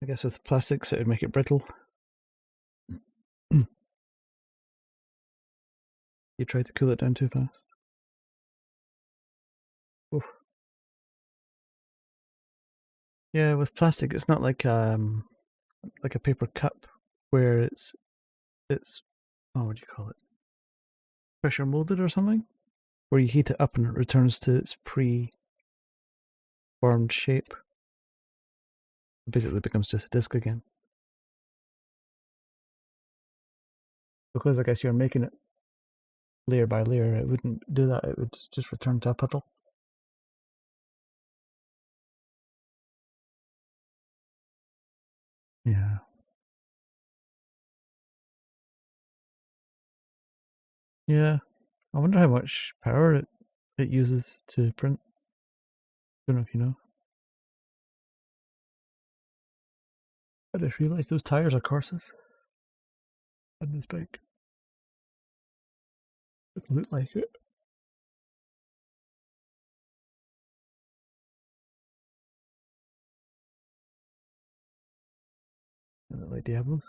I guess with plastics it would make it brittle. You tried to cool it down too fast. Oof. Yeah, with plastic it's not like a paper cup where it's oh, what do you call it? Pressure molded or something? Where you heat it up and it returns to its pre-formed shape. It basically becomes just a disc again. Because I guess you're making it layer by layer, it wouldn't do that, it would just return to a puddle. Yeah. Yeah. I wonder how much power it uses to print. Don't know if you know. I just realised those tires are courses on this bike. It look like it. They look like Diablos.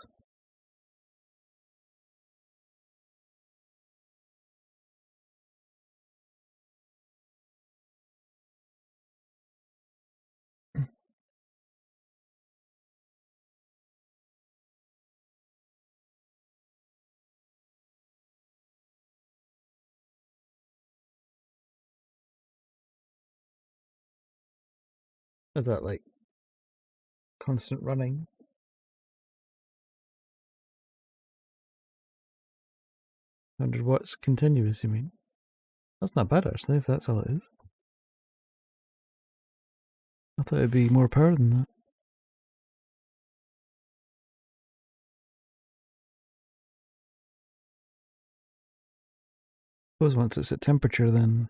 Is that like constant running? 100 watts continuous, you mean? That's not bad actually, if that's all it is. I thought it'd be more power than that. I suppose once it's at temperature, then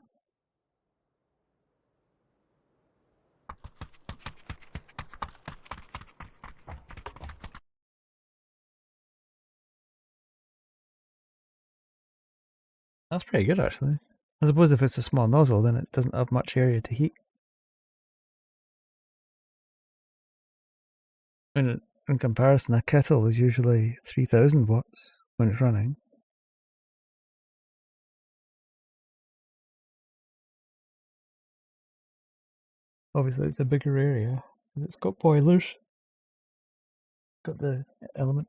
that's pretty good actually. I suppose if it's a small nozzle, then it doesn't have much area to heat. In comparison, a kettle is usually 3000 watts when it's running. Obviously, it's a bigger area. It's got boilers. Got the element.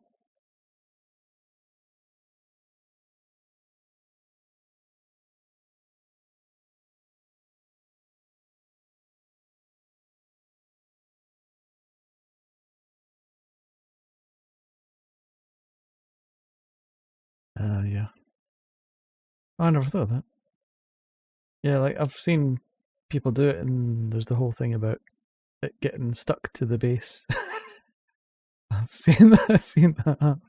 Yeah. Oh, I never thought of that. Yeah, like I've seen people do it, and there's the whole thing about it getting stuck to the base. I've seen that. I've seen that.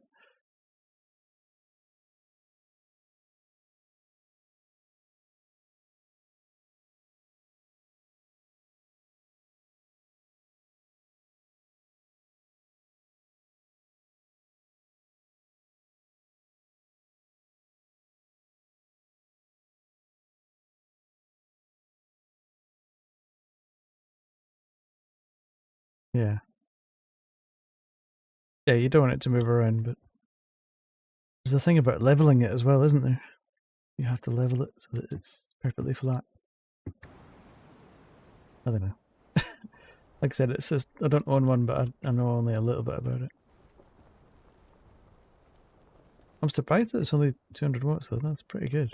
Yeah. Yeah, you don't want it to move around, but there's a thing about leveling it as well, isn't there? You have to level it so that it's perfectly flat. I don't know. Like I said, it's just I don't own one, but I know only a little bit about it. I'm surprised that it's only 200 watts though. That's pretty good.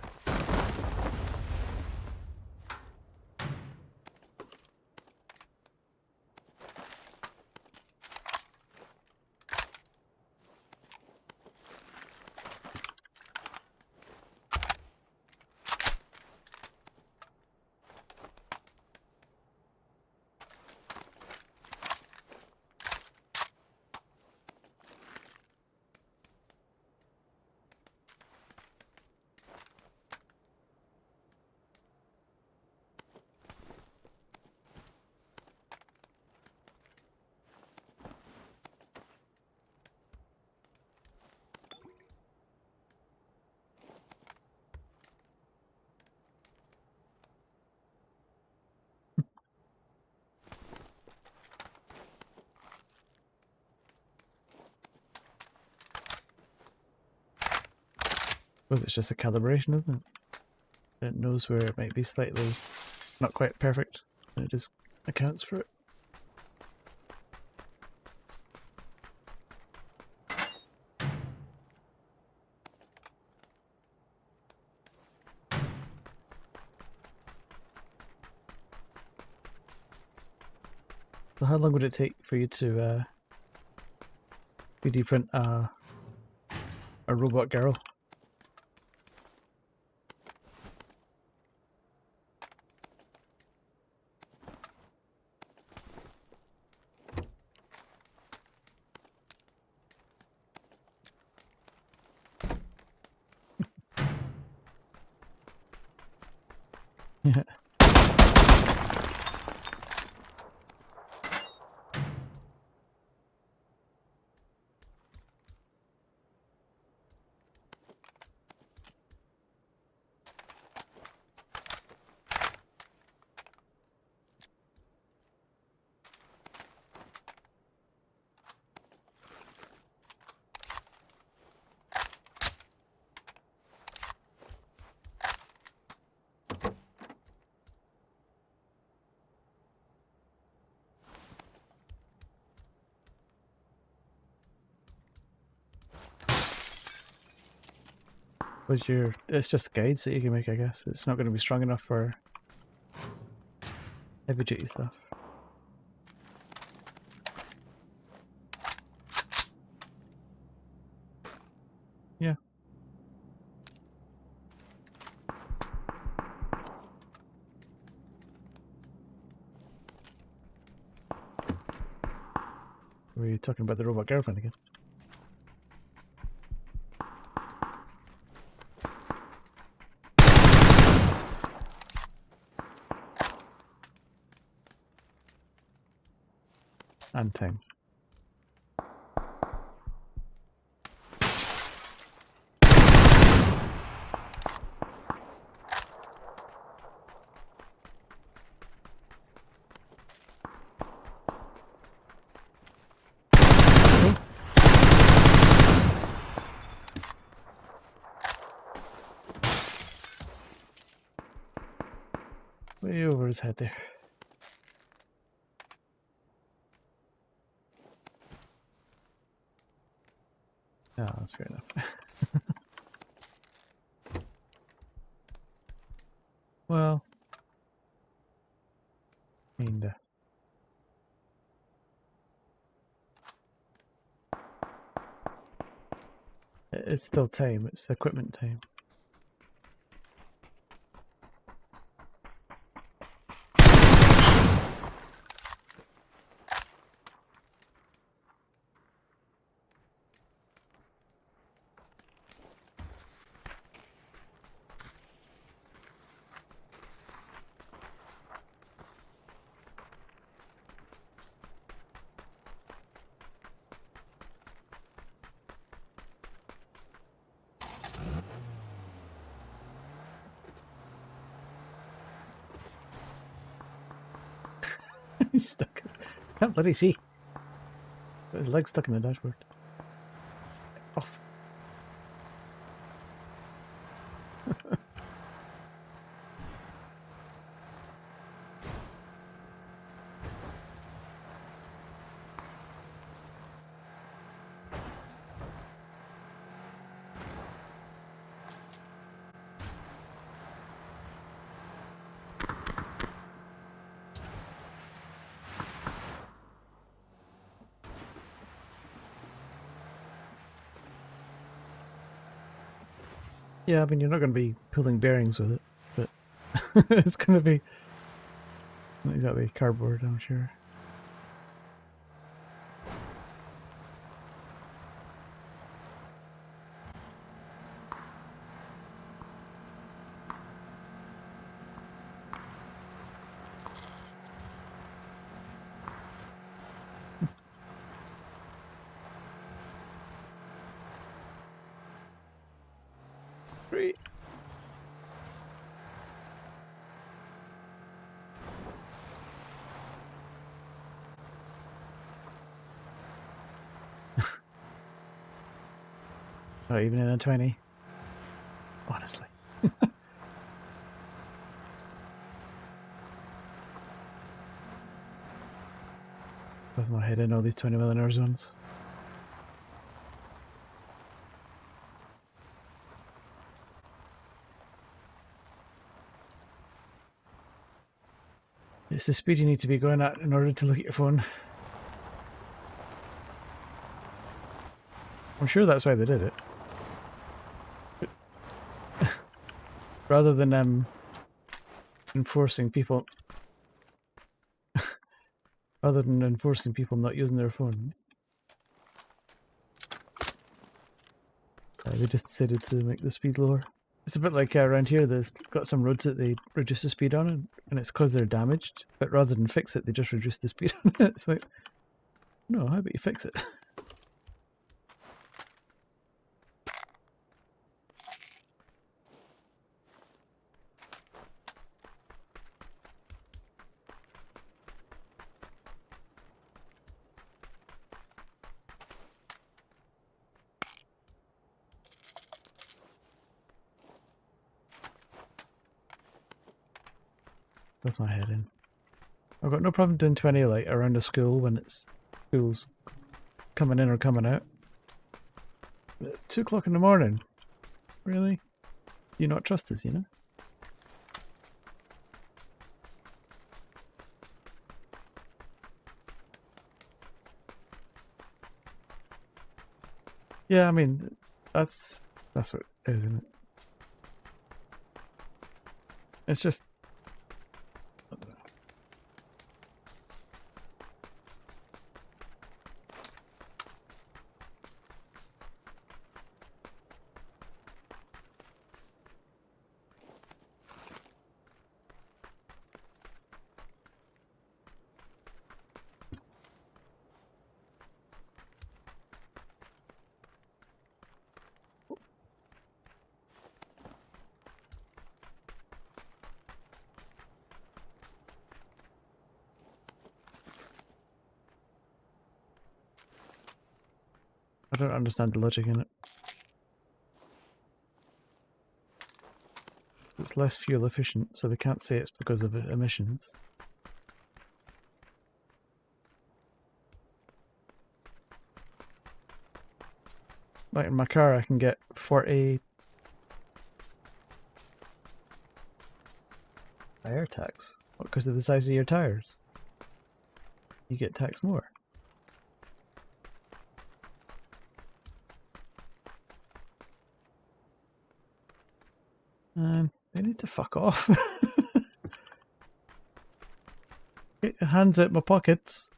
Suppose it's just a calibration, isn't it? It knows where it might be slightly not quite perfect, and it just accounts for it. So how long would it take for you to 3D print a robot girl? Yeah. Was your it's just guides that you can make, I guess. It's not going to be strong enough for heavy duty stuff. Yeah. Were you talking about the robot girlfriend again? And time. Way over his head there. Oh, that's fair enough. Well, kinda. It's still time, it's equipment time. He's stuck. Can't bloody see. Got his leg stuck in the dashboard. Yeah, I mean, you're not going to be pulling bearings with it, but it's going to be not exactly cardboard, I'm sure. Great. Not even in a 20. Honestly. With my head in all these 20 mile an hour zones. It's the speed you need to be going at in order to look at your phone. I'm sure that's why they did it. But rather than enforcing people not using their phone, they just decided to make the speed lower. It's a bit like around here, they've got some roads that they reduce the speed on, and it's because they're damaged, but rather than fix it, they just reduce the speed on it. It's like, no, how about you fix it? That's my head in. I've got no problem doing 20 like around a school when school's coming in or coming out. But it's 2 o'clock in the morning. Really? Do you not trust us, you know? Yeah, I mean, that's what it is, isn't it? It's just... I don't understand the logic in it. It's less fuel efficient, so they can't say it's because of emissions. Like in my car, I can get 40 tire tax. What, because of the size of your tires? You get taxed more. They need to fuck off. Get your hands out my pockets.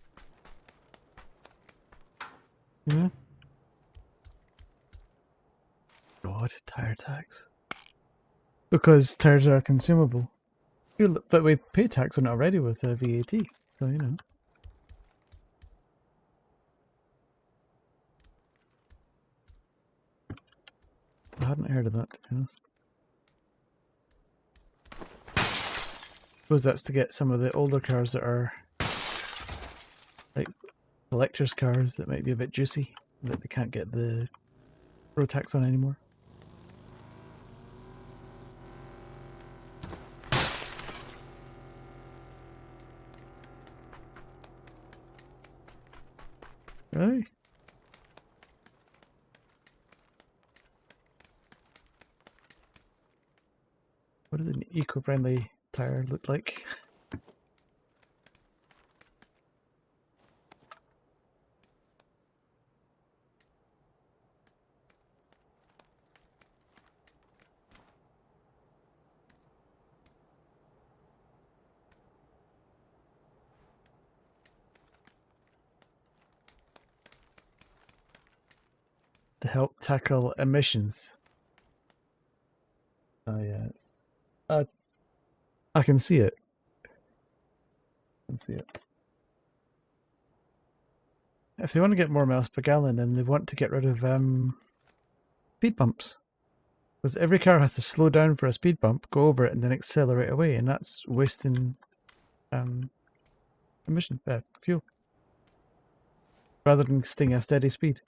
Yeah. God, tire tax. Because tires are consumable. But we pay tax on it already with VAT, so you know. I hadn't heard of that, to be honest. I suppose that's to get some of the older cars that are like collector's cars that might be a bit juicy, that they can't get the road tax on anymore. Really? What does an eco-friendly tire look like? To help tackle emissions. Oh yeah, I can see it. I can see it. If they want to get more miles per gallon, then they want to get rid of speed bumps. Because every car has to slow down for a speed bump, go over it, and then accelerate away, and that's wasting emission fuel rather than staying at a steady speed.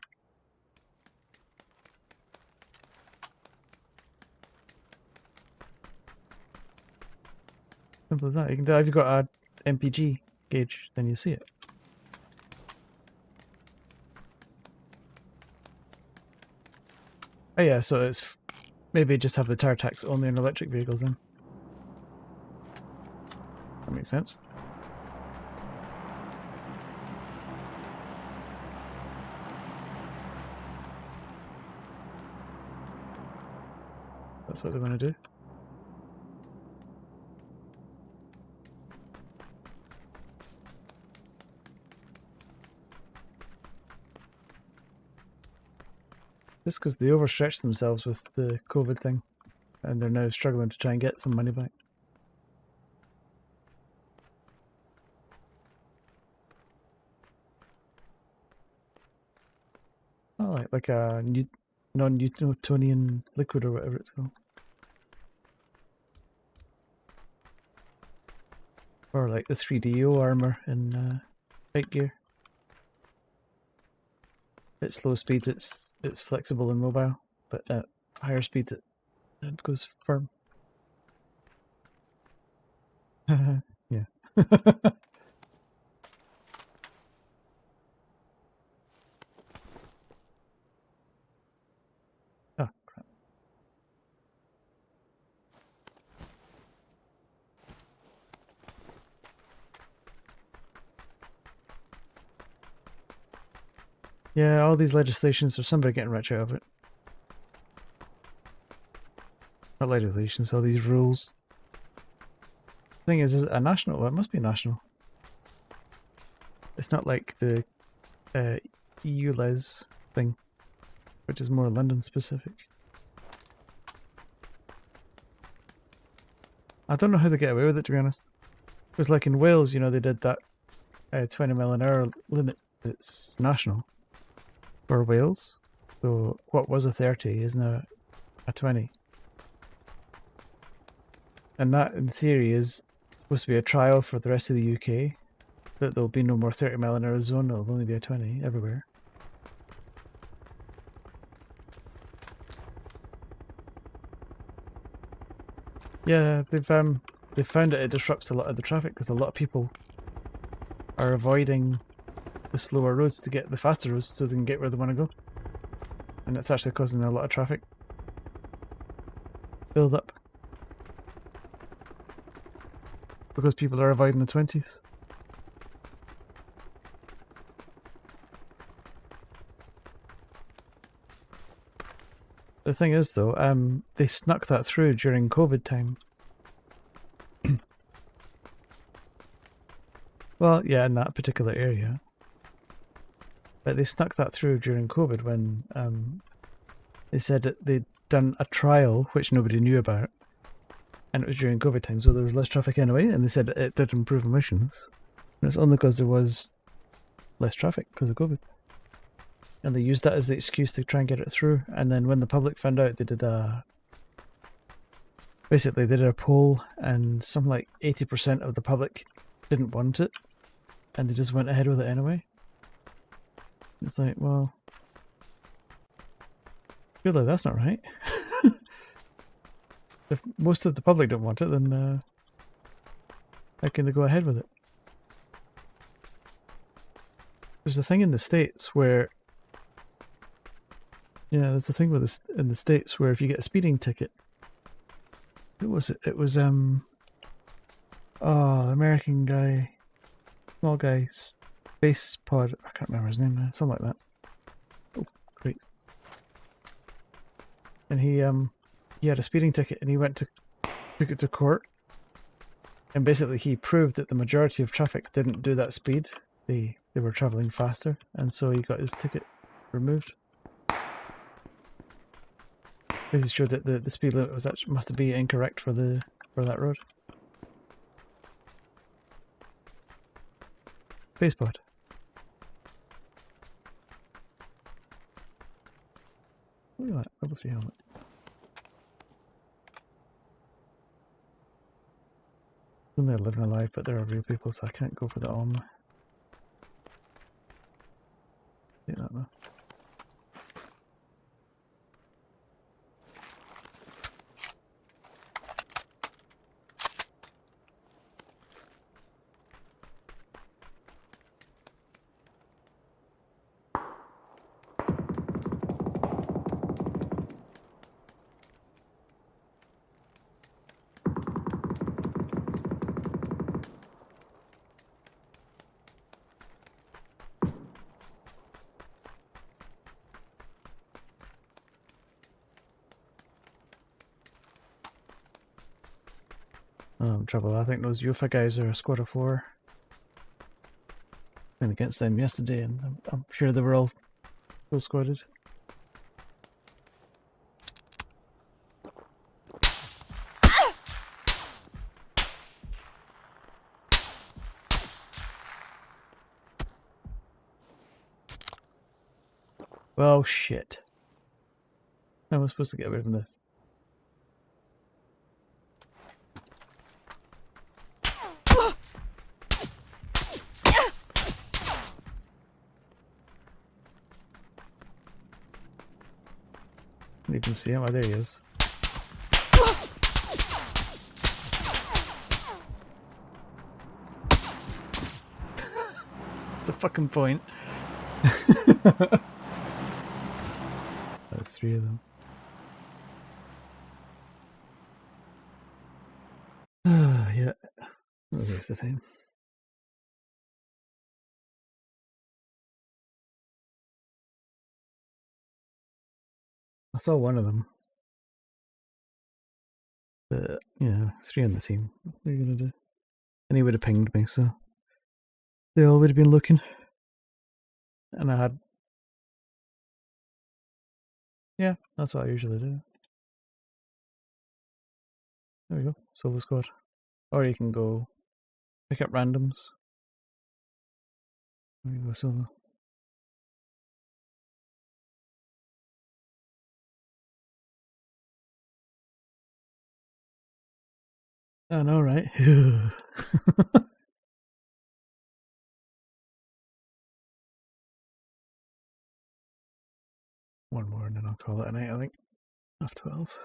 Simple as that. You can do. If you've got a MPG gauge, then you see it. Oh yeah, so it's maybe just have the tire tax only on electric vehicles then. That makes sense. That's what they want to do. Just because they overstretched themselves with the COVID thing, and they're now struggling to try and get some money back. Oh, like a non-Newtonian liquid or whatever it's called. Or like the 3DO armor in bike gear. At slow speeds it's flexible and mobile, but at higher speeds it goes firm. Yeah. Oh, crap. Yeah, all these legislations, there's somebody getting rich out of it. Not legislations, all these rules. Thing is it a national? Well, it must be national. It's not like the EU les thing, which is more London specific. I don't know how they get away with it, to be honest. Because like in Wales, you know, they did that 20 mile an hour limit that's national for Wales. So what was a 30 is now a 20. And that, in theory, is supposed to be a trial for the rest of the UK. That there'll be no more 30 mile an hour zone, it'll only be a 20 everywhere. Yeah, they've found that it disrupts a lot of the traffic because a lot of people are avoiding the slower roads to get the faster roads so they can get where they want to go. And it's actually causing a lot of traffic build up. Because people are avoiding the 20s. The thing is though, they snuck that through during COVID time. Well, yeah, in that particular area. But they snuck that through during COVID when they said that they'd done a trial which nobody knew about. And it was during COVID time, so there was less traffic anyway, and they said it did improve emissions. And it's only because there was less traffic because of COVID. And they used that as the excuse to try and get it through. And then when the public found out, they did basically they did a poll, and something like 80% of the public didn't want it, and they just went ahead with it anyway. It's like, well, surely that's not right. If most of the public don't want it, then how can they go ahead with it? There's a thing in the States where, yeah, there's a thing with this in the States where if you get a speeding ticket, who was it? It was the American guy, small guy, Space Pod. I can't remember his name now. Something like that. Oh, great. And he had a speeding ticket, and he took it to court, and basically he proved that the majority of traffic didn't do that speed. They were traveling faster, and so he got his ticket removed. Because he showed that the speed limit was actually must be incorrect for that road. Facepod. Look at that, level 3 helmet. Only a living alive, but there are real people, so I can't go for the armor. Take that though. Trouble. I think those UFA guys are a squad of 4. Playing against them yesterday, and I'm sure they were all full squadded. Well, shit. How am I supposed to get away from this? You can see him. Oh, there he is. It's a fucking point. That's 3 of them. Yeah. What a waste of time. I saw one of them. But, yeah, 3 on the team. What are you gonna do? And he would have pinged me, so they all would have been looking. And I had... Yeah, that's what I usually do. There we go, solo squad. Or you can go pick up randoms. There you go, solo. I know, right? One more and then I'll call it a night, I think. Half 12.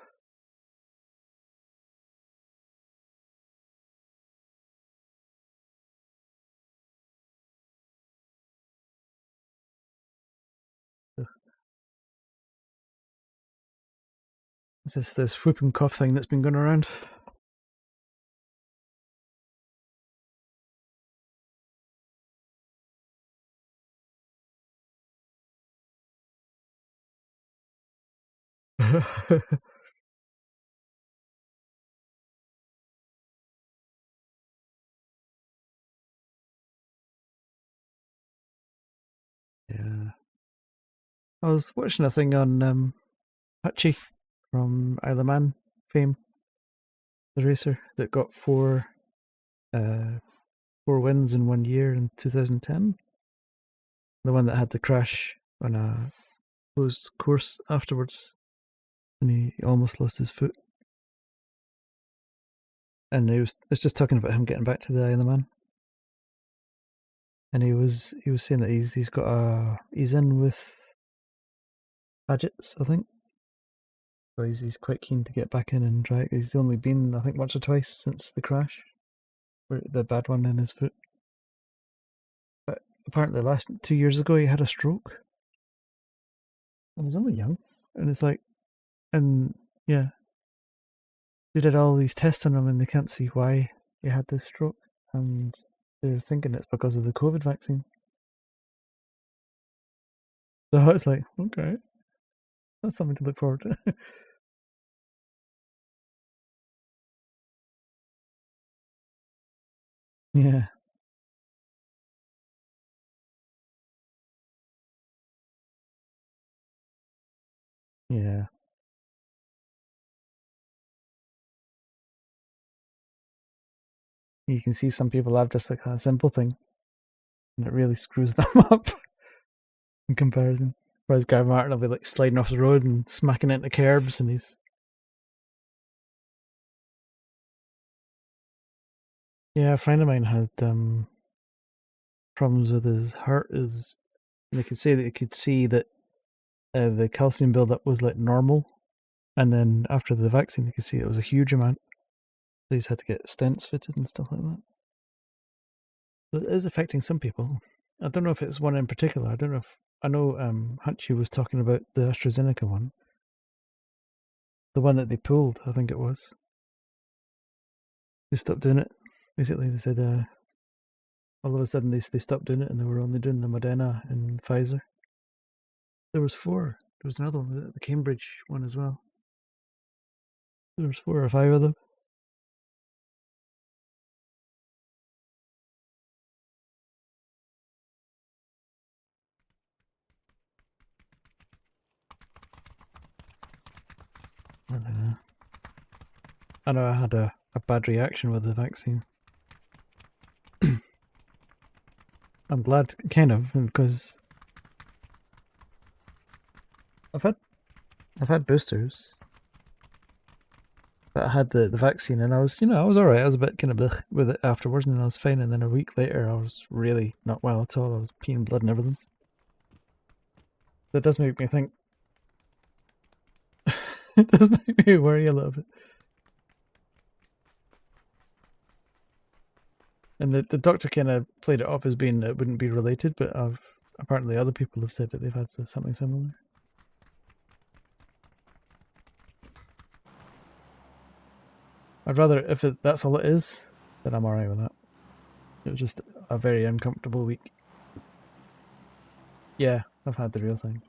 Is this whooping cough thing that's been going around? Yeah. I was watching a thing on Patchy from Isle of Man fame, the racer that got 4 wins in 1 year in 2010. The one that had the crash on a closed course afterwards, and he almost lost his foot. And it's just talking about him getting back to the Isle of Man. And he was saying that he's in with Paget's, I think. So he's quite keen to get back in and try. He's only been, I think, once or twice since the crash, the bad one in his foot. But apparently 2 years ago he had a stroke. And he's only young. And it's like, and yeah, they did all these tests on him and they can't see why he had this stroke. And they're thinking it's because of the COVID vaccine. So it's like, okay, that's something to look forward to. Yeah, yeah. You can see some people have just like a simple thing, and it really screws them up in comparison. Whereas Guy Martin will be like sliding off the road and smacking into curbs, and he's yeah. A friend of mine had problems with his heart. Is and they could say that he could see that the calcium buildup was like normal, and then after the vaccine, they could see it was a huge amount. So he's had to get stents fitted and stuff like that. But it is affecting some people. I don't know if it's one in particular. I don't know if I know. Hunchy was talking about the AstraZeneca one, the one that they pulled. I think it was. They stopped doing it. Basically, they said all of a sudden they stopped doing it and they were only doing the Moderna and Pfizer. There was four. There was another one, the Cambridge one as well. There was 4 or 5 of them. I don't know. I know I had a bad reaction with the vaccine. I'm glad, kind of, because I've had boosters, but I had the vaccine and I was alright. I was a bit kind of blech with it afterwards, and I was fine. And then a week later, I was really not well at all. I was peeing blood and everything. That does make me think. It does make me worry a little bit. And the doctor kind of played it off as being it wouldn't be related, but apparently other people have said that they've had something similar. I'd rather, if that's all it is, then I'm alright with that. It was just a very uncomfortable week. Yeah, I've had the real thing.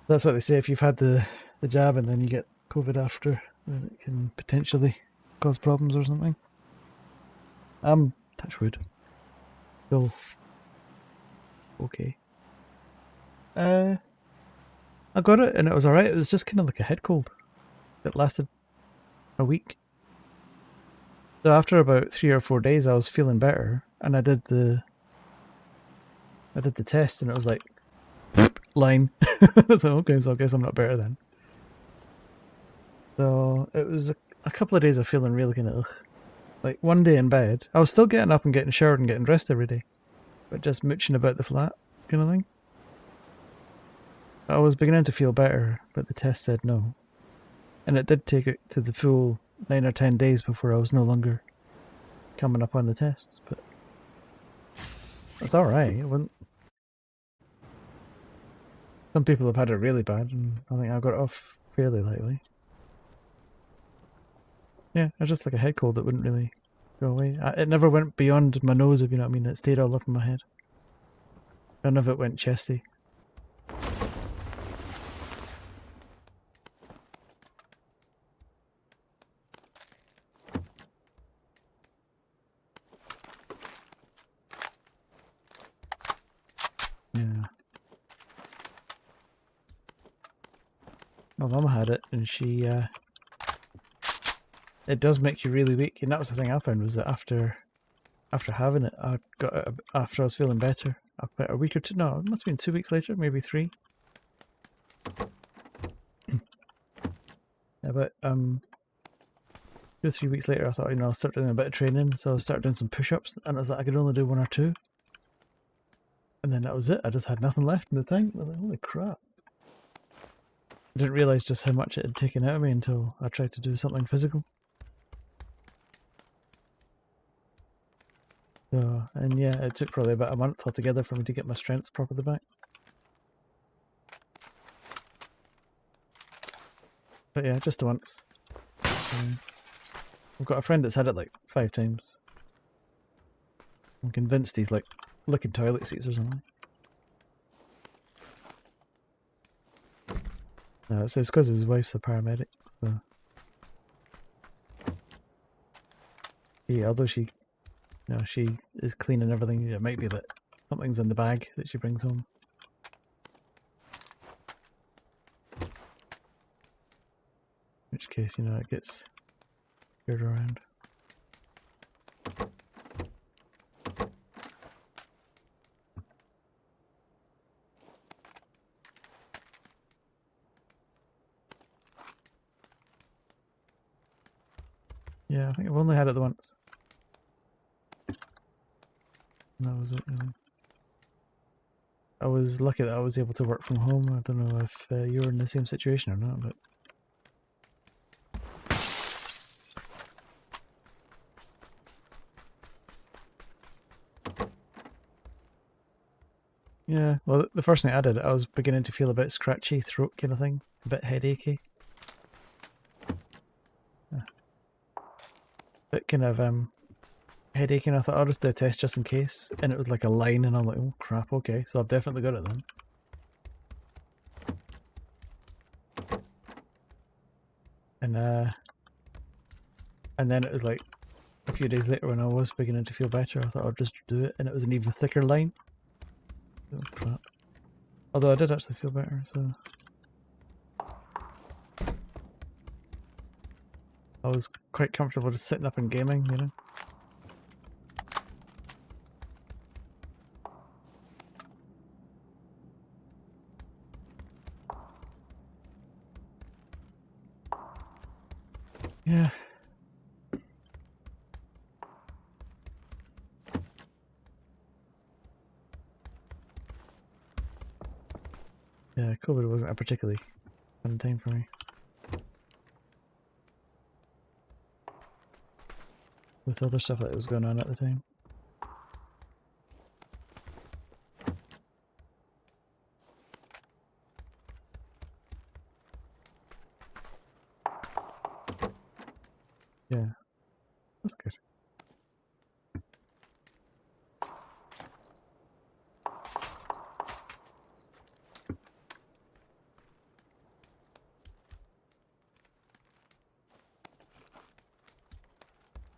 That's what they say. If you've had the jab and then you get COVID after, then it can potentially cause problems or something. Touch wood. Still okay. I got it and it was alright. It was just kind of like a head cold. It lasted a week. So after about 3 or 4 days, I was feeling better, and I did the test, and it was like line. So okay, so I guess I'm not better then. So it was a couple of days of feeling really kind of like one day in bed. I was still getting up and getting showered and getting dressed every day, but just mooching about the flat kind of thing. I was beginning to feel better, but the test said no, and it did take it to the full 9 or 10 days before I was no longer coming up on the tests. But that's all right. It wasn't. Some people have had it really bad, and I think I got it off fairly lightly. Yeah, it was just like a head cold that wouldn't really go away. It never went beyond my nose, if you know what I mean. It stayed all up in my head. None of it went chesty. Yeah. My mum had it, and she it does make you really weak, and that was the thing I found, was that after having it, I got it after I was feeling better. About a week or two. No, it must have been 2 weeks later, maybe 3. Yeah, but 2 or 3 weeks later, I thought, I'll start doing a bit of training, so I started doing some push-ups, and it was like I could only do 1 or 2, and then that was it. I just had nothing left in the tank. I was like, holy crap! I didn't realise just how much it had taken out of me until I tried to do something physical. So, and yeah, it took probably about a month altogether for me to get my strength properly back. But yeah, just the once. I've got a friend that's had it like 5 times. I'm convinced he's like licking toilet seats or something. No, it's because his wife's a paramedic, so... Yeah, although she, you know, she is cleaning everything, it might be that something's in the bag that she brings home. In which case, you know, it gets geared around. Yeah, I think I've only had it the once. And that was it, really. I was lucky that I was able to work from home. I don't know if you were in the same situation or not, but... Yeah, well, the first night I did it, I was beginning to feel a bit scratchy throat kind of thing, a bit headachy. Bit kind of headache, and I thought I'll just do a test just in case, and it was like a line, and I'm like, oh crap, okay, so I've definitely got it then. And then it was like a few days later when I was beginning to feel better, I thought I'd just do it, and it was an even thicker line. Oh crap. Although I did actually feel better, so... I was quite comfortable just sitting up and gaming, you know? Yeah. Yeah, COVID wasn't a particularly fun time for me. With other stuff that was going on at the time. Yeah, that's good.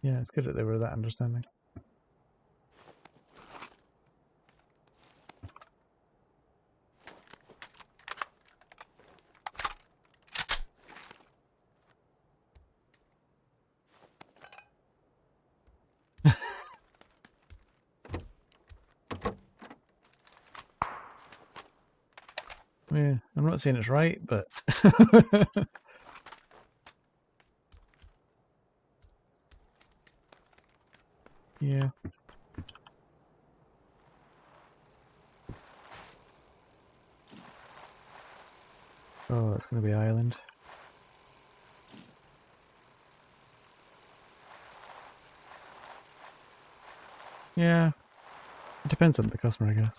Yeah, it's good that they were that understanding. Yeah, I'm not saying it's right, but... yeah. Oh, it's going to be Island. Yeah. It depends on the customer, I guess.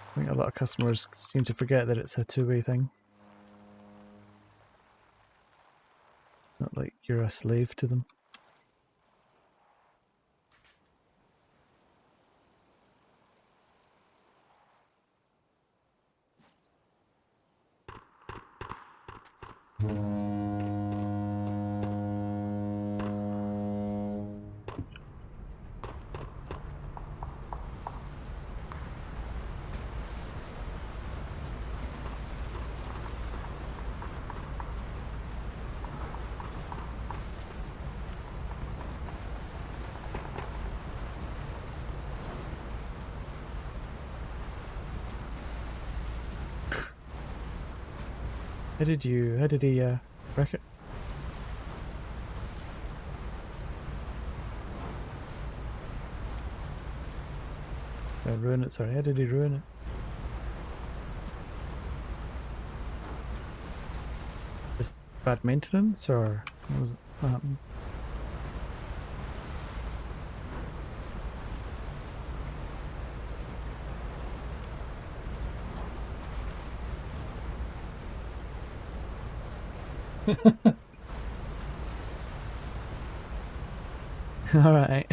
I think a lot of customers seem to forget that it's a two-way thing. Not like you're a slave to them. How did he wreck it? Ruin it, sorry. How did he ruin it? Bad maintenance, or what was it? What happened? All right.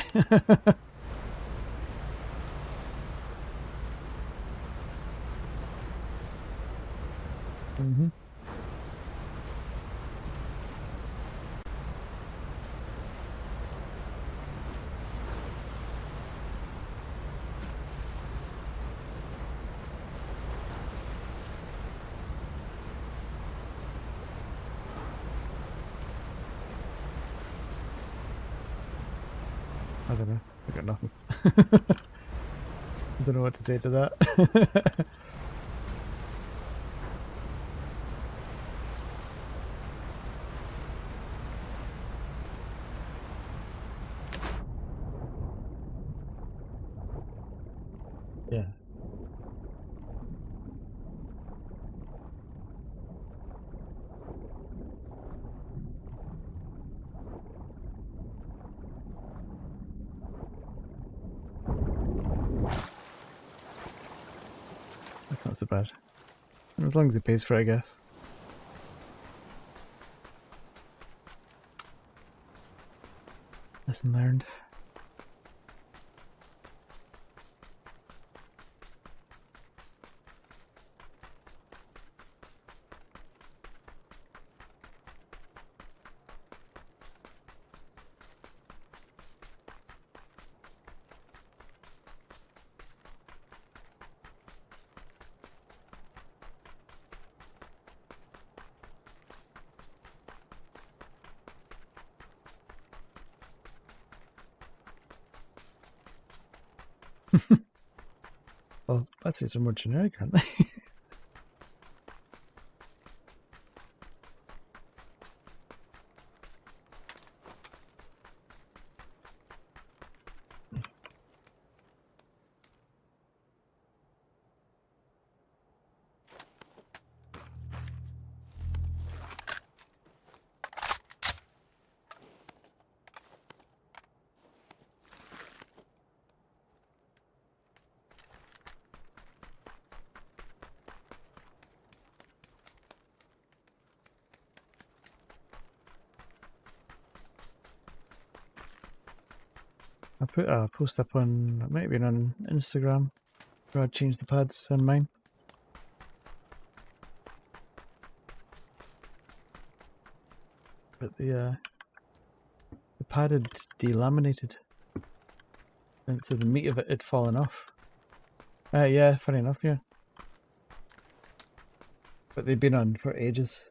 Mm-hmm. I don't know. I got nothing. I don't know what to say to that. Yeah. That's not so bad. As long as he pays for it, I guess. Lesson learned. Well, batteries are more generic, aren't they? I put a post up on, it might have been on Instagram, where I changed the pads on mine. But the pad had delaminated, and so the meat of it had fallen off. Yeah, funny enough, yeah. But they'd been on for ages.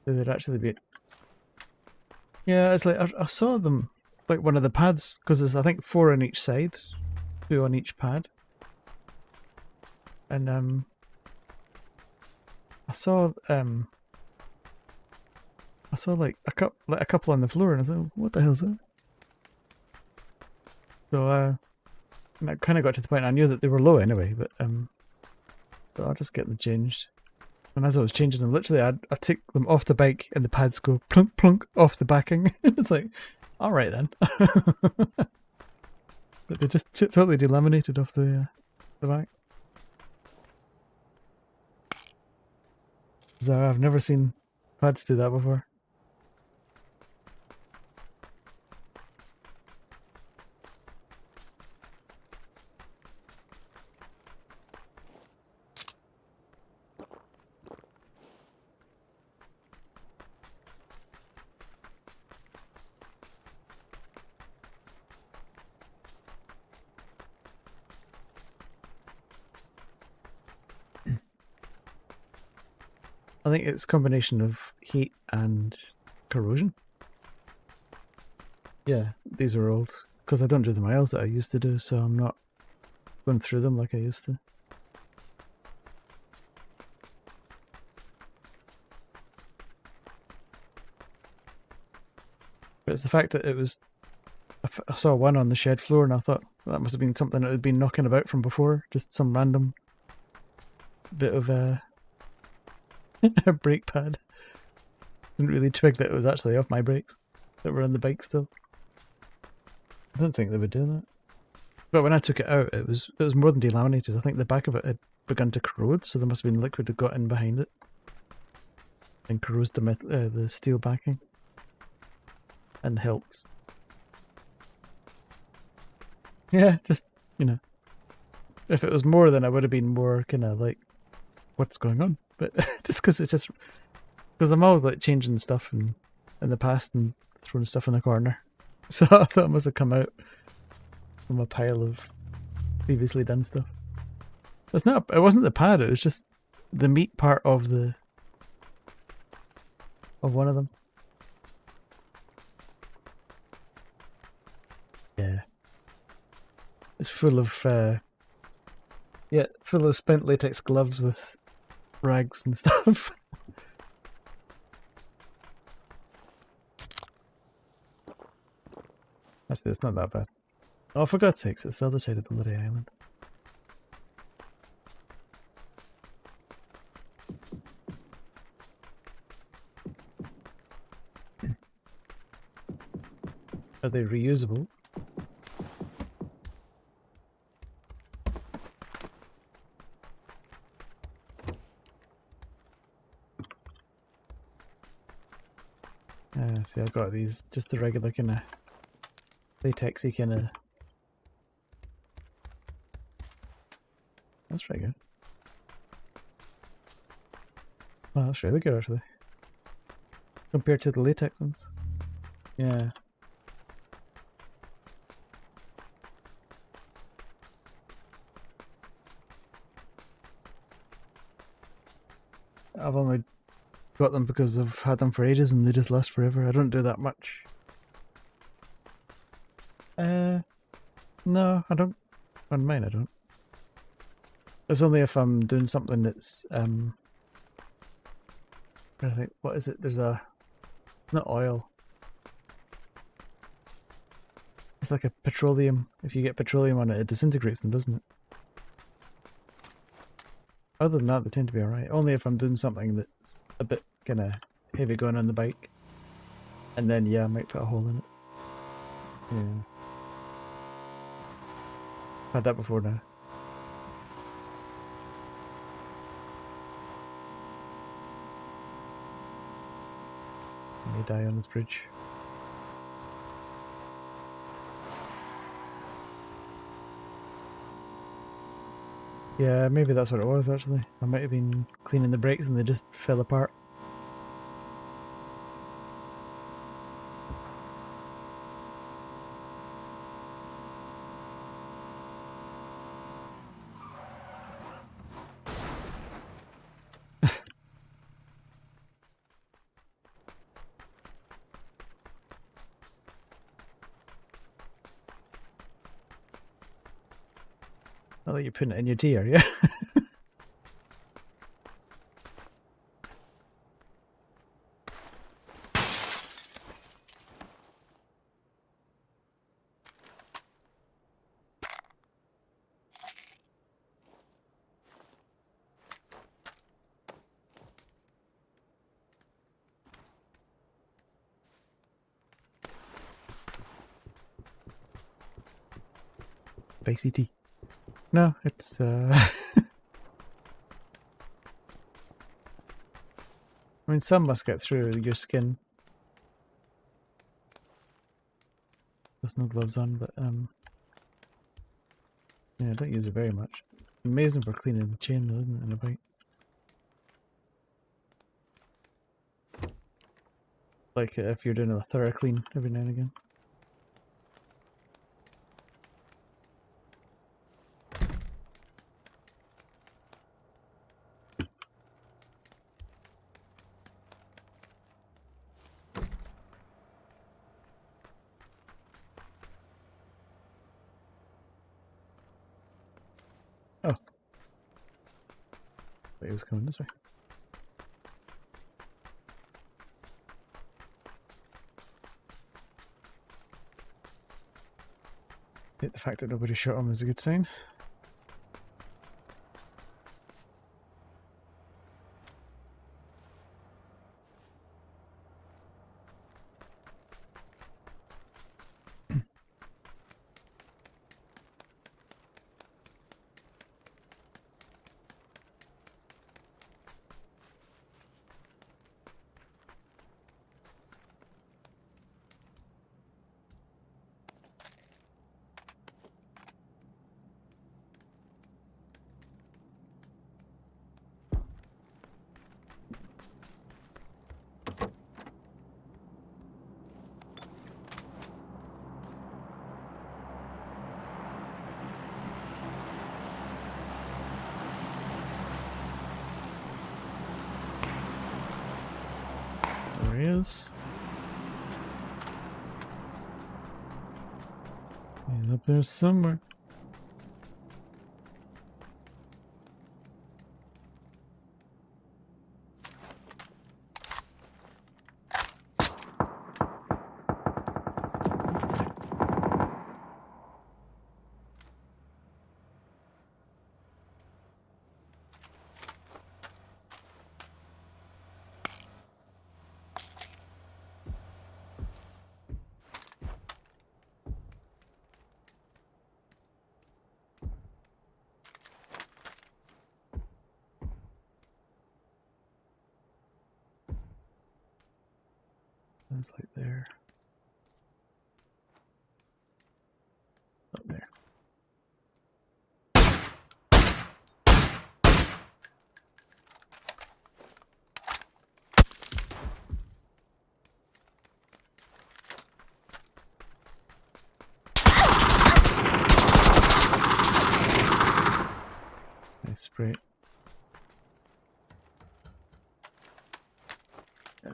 So they'd actually be... Yeah, it's like, I saw them, like one of the pads, because there's I think 4 on each side, 2 on each pad. And I saw like a couple on the floor, and I was like, what the hell's that? So and I kind of got to the point I knew that they were low anyway, but so I'll just get them changed. And as I was changing them, literally I took them off the bike and the pads go plunk plunk off the backing. It's like, all right then. But they just totally delaminated off the back. So I've never seen pads do that before. I think it's a combination of heat and corrosion. Yeah, these are old because I don't do the miles that I used to do, so I'm not going through them like I used to. But it's the fact that it was... I saw one on the shed floor and I thought, That must have been something that had been knocking about from before. Just some random bit of a brake pad. Didn't really twig that it was actually off my brakes that were on the bike still. I don't think they would do that. But when I took it out, it was more than delaminated. I think the back of it had begun to corrode, so there must have been liquid that got in behind it and corrodes the steel backing and helped. Yeah, just, you know, if it was more, then I would have been more kind of like, what's going on? But just because it's just because I'm always like changing stuff in the past and throwing stuff in the corner, so I thought it must have come out from a pile of previously done stuff. It's not. It wasn't the pad. It was just the meat part of one of them. Yeah. It's full of full of spent latex gloves with rags and stuff. Actually, it's not that bad. Oh, for God's sakes, it's the other side of the bloody island. Are they reusable? See, I've got these, just the regular kind of latexy kind of. That's pretty good. Oh, that's really good actually. Compared to the latex ones. Yeah. I've only got them because I've had them for ages and they just last forever. I don't do that much. No, I don't. On mine, I don't. It's only if I'm doing something that's I think, what is it? There's a, not oil. It's like a petroleum. If you get petroleum on it, it disintegrates them, doesn't it? Other than that, they tend to be alright. Only if I'm doing something that's a bit kind of heavy going on the bike. And then, yeah, I might put a hole in it. Yeah. Had that before now. I may die on this bridge. Yeah, maybe that's what it was actually. I might have been cleaning the brakes and they just fell apart. Not that you're putting it in your tea, are you? Spicy tea. No, it's I mean, some must get through your skin. There's no gloves on, but yeah, I don't use it very much. It's amazing for cleaning the chain though, isn't it, in a bike? Like if you're doing a thorough clean every now and again. Oh. But he was coming this way. The fact that nobody shot him is a good sign. There he is. He's up there somewhere. Sounds like they're up there. Nice spray. Yeah.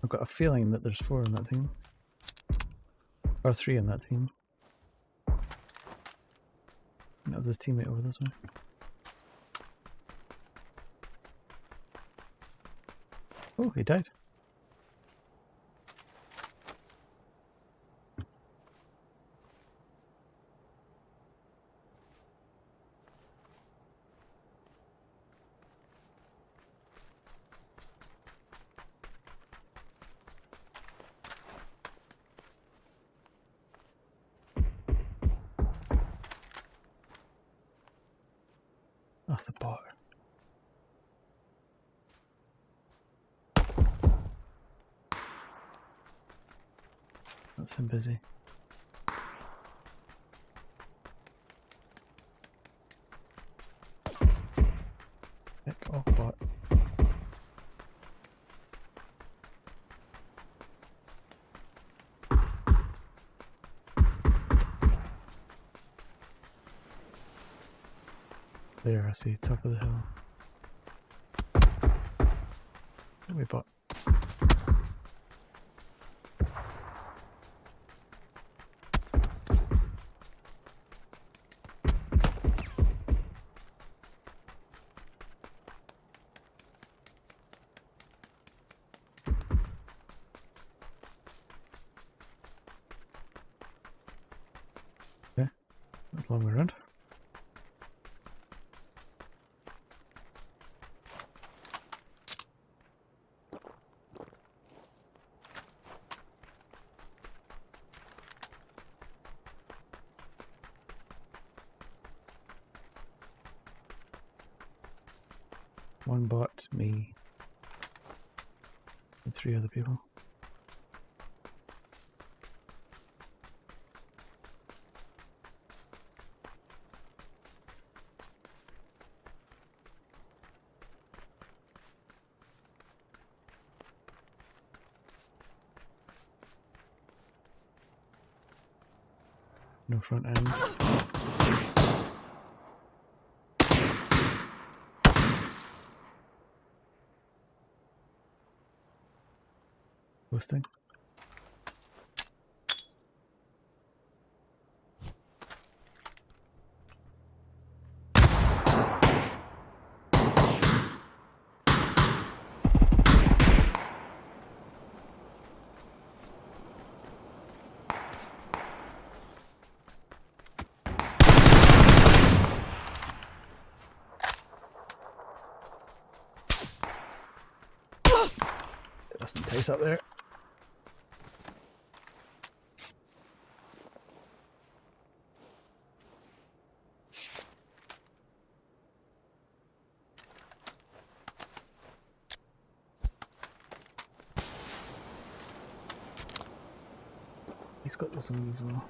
I've got a feeling that there's 4 in that team. Or 3 in that team. And that was his teammate over this way. Oh, he died. Oh, the bot. That's him busy. Heck off, bot. There, I see, top of the hill. We bought. Okay, that's long way around. One bot, me, and 3 other people. No front end. Posting. That's nice up there. He's got this one as well.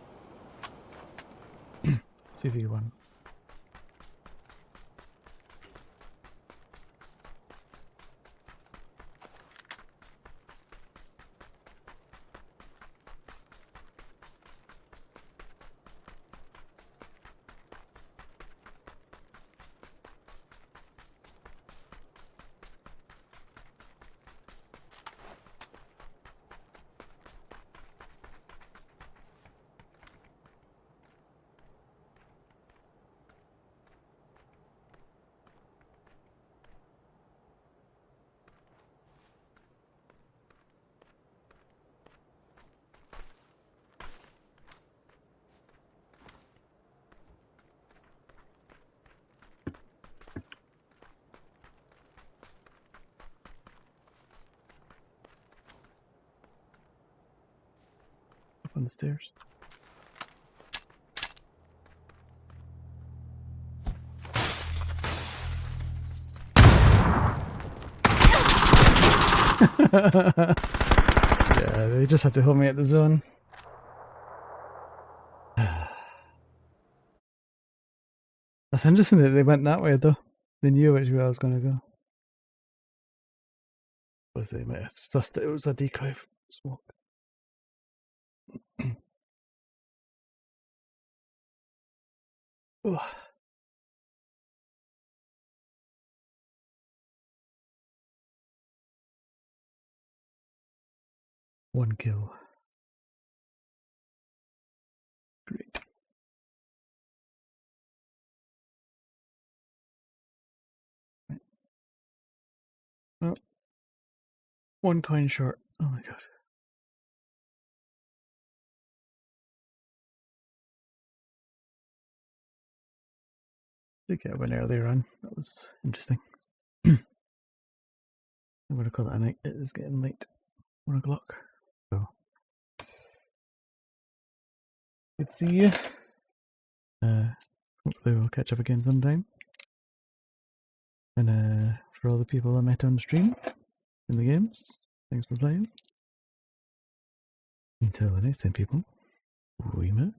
2v1. On the stairs. Yeah, they just had to hold me at the zone. That's interesting that they went that way though. They knew which way I was going to go. Was they? It's just it was a decoy smoke. One kill. Great. Right. Oh. One coin short. Oh my god. Did get a win earlier on. That was interesting. I'm going to call that a night. It is getting late. 1 o'clock. So, good to see you. Hopefully we'll catch up again sometime. And for all the people I met on stream in the games, thanks for playing. Until the next time, people, we met.